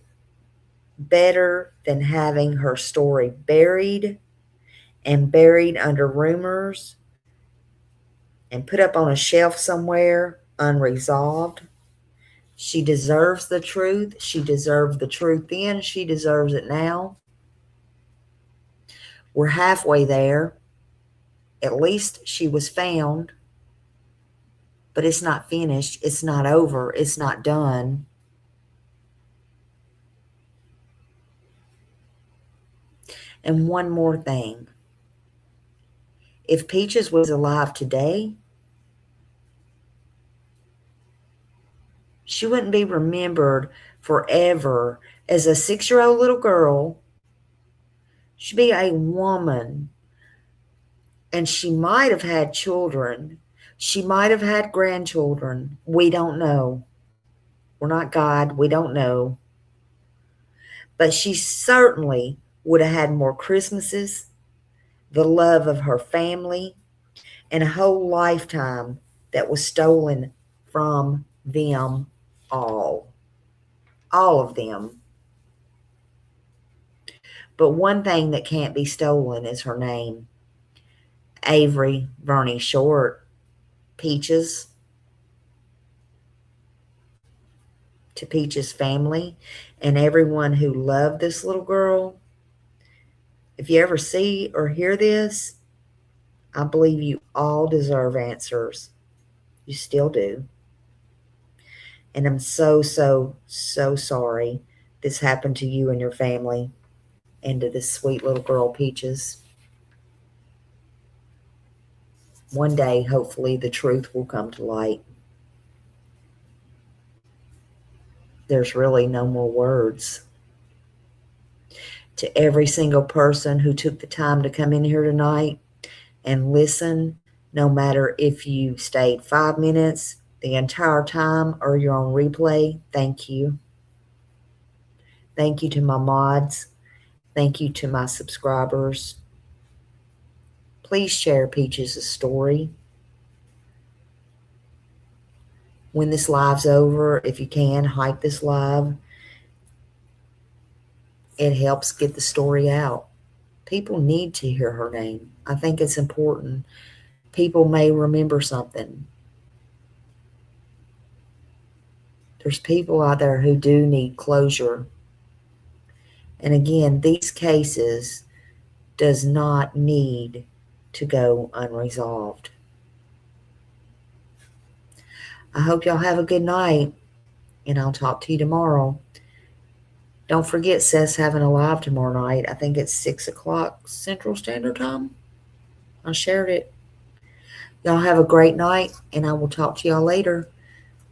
better than having her story buried under rumors and put up on a shelf somewhere unresolved. She deserves the truth. She deserved the truth then. She deserves it now. We're halfway there. At least she was found. But it's not finished. It's not over. It's not done. And one more thing. If Peaches was alive today, She wouldn't be remembered forever as a 6-year-old little girl. She'd be a woman. And she might have had children. She might have had grandchildren. We don't know. We're not God. We don't know. But she certainly would have had more Christmases, the love of her family, and a whole lifetime that was stolen from them all. All of them. But one thing that can't be stolen is her name. Avery Vernie Short. Peaches. To Peaches' family and everyone who loved this little girl. If you ever see or hear this, I believe you all deserve answers. You still do. And I'm so, so, so sorry this happened to you and your family and to this sweet little girl, Peaches. One day, hopefully, the truth will come to light. There's really no more words. To every single person who took the time to come in here tonight and listen, no matter if you stayed 5 minutes, the entire time, or you're on replay, thank you. Thank you to my mods. Thank you to my subscribers. Please share Peaches' story. When this live's over, if you can, hype this live. It helps get the story out. People need to hear her name. I think it's important. People may remember something. There's people out there who do need closure. And again, these cases does not need to go unresolved. I hope y'all have a good night, and I'll talk to you tomorrow. Don't forget, Seth's having a live tomorrow night. I think it's 6 o'clock Central Standard Time. I shared it. Y'all have a great night, and I will talk to y'all later.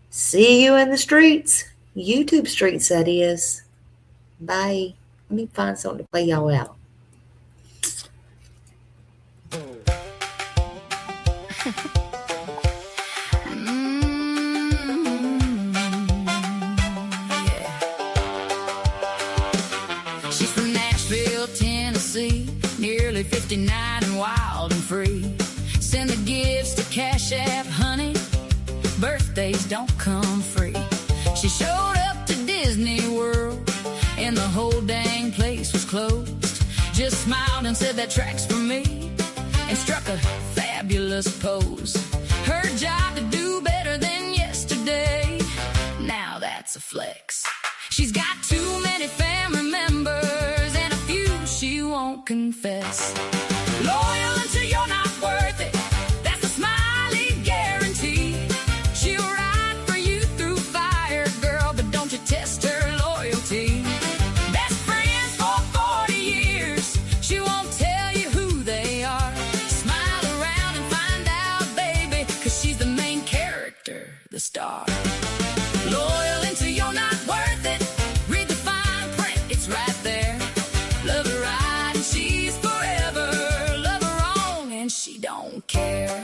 See you in the streets. YouTube streets, that is. Bye. Let me find something to play y'all out. She's from Nashville, Tennessee, nearly 59 and wild and free. Send the gifts to Cash App, honey. Birthdays don't come free. She showed up to Disney World, and the whole dang place was closed. Just smiled and said that track's for me, and struck a fabulous pose. Her job to do better than yesterday. Now that's a flex. She's got too many family members, and a few she won't confess. Loyal until you're not worth it. That's a Smiley guarantee. She'll ride for you through fire, girl, but don't you test her loyalty. Best friends for 40 years. She won't tell you who they are. Smile around and find out, baby, 'cause she's the main character, the star. Loyal until you're not worth it. Read the fine print, it's right there. Love her right and she's forever. Love her wrong and she don't care.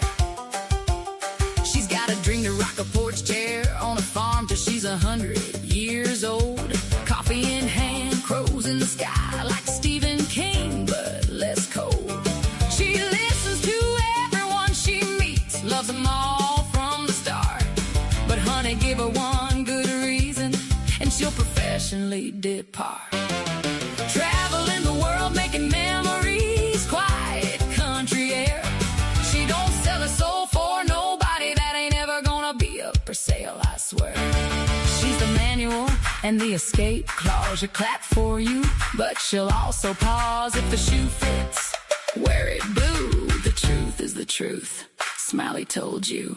She's got a dream to rock a porch chair on a farm till she's 100 years old. Coffee in hand, crows in the sky, like Stephen King, but less cold. She listens to everyone she meets, loves them all from the start. But honey, give her one good reason and she'll professionally depart. Traveling the world, making memories, quiet country air. She don't sell her soul for nobody, that ain't ever gonna be up for sale, I swear. She's the manual and the escape clause. She'll clap for you, but she'll also pause if the shoe fits. Wear it, boo. The truth is the truth. Smiley told you.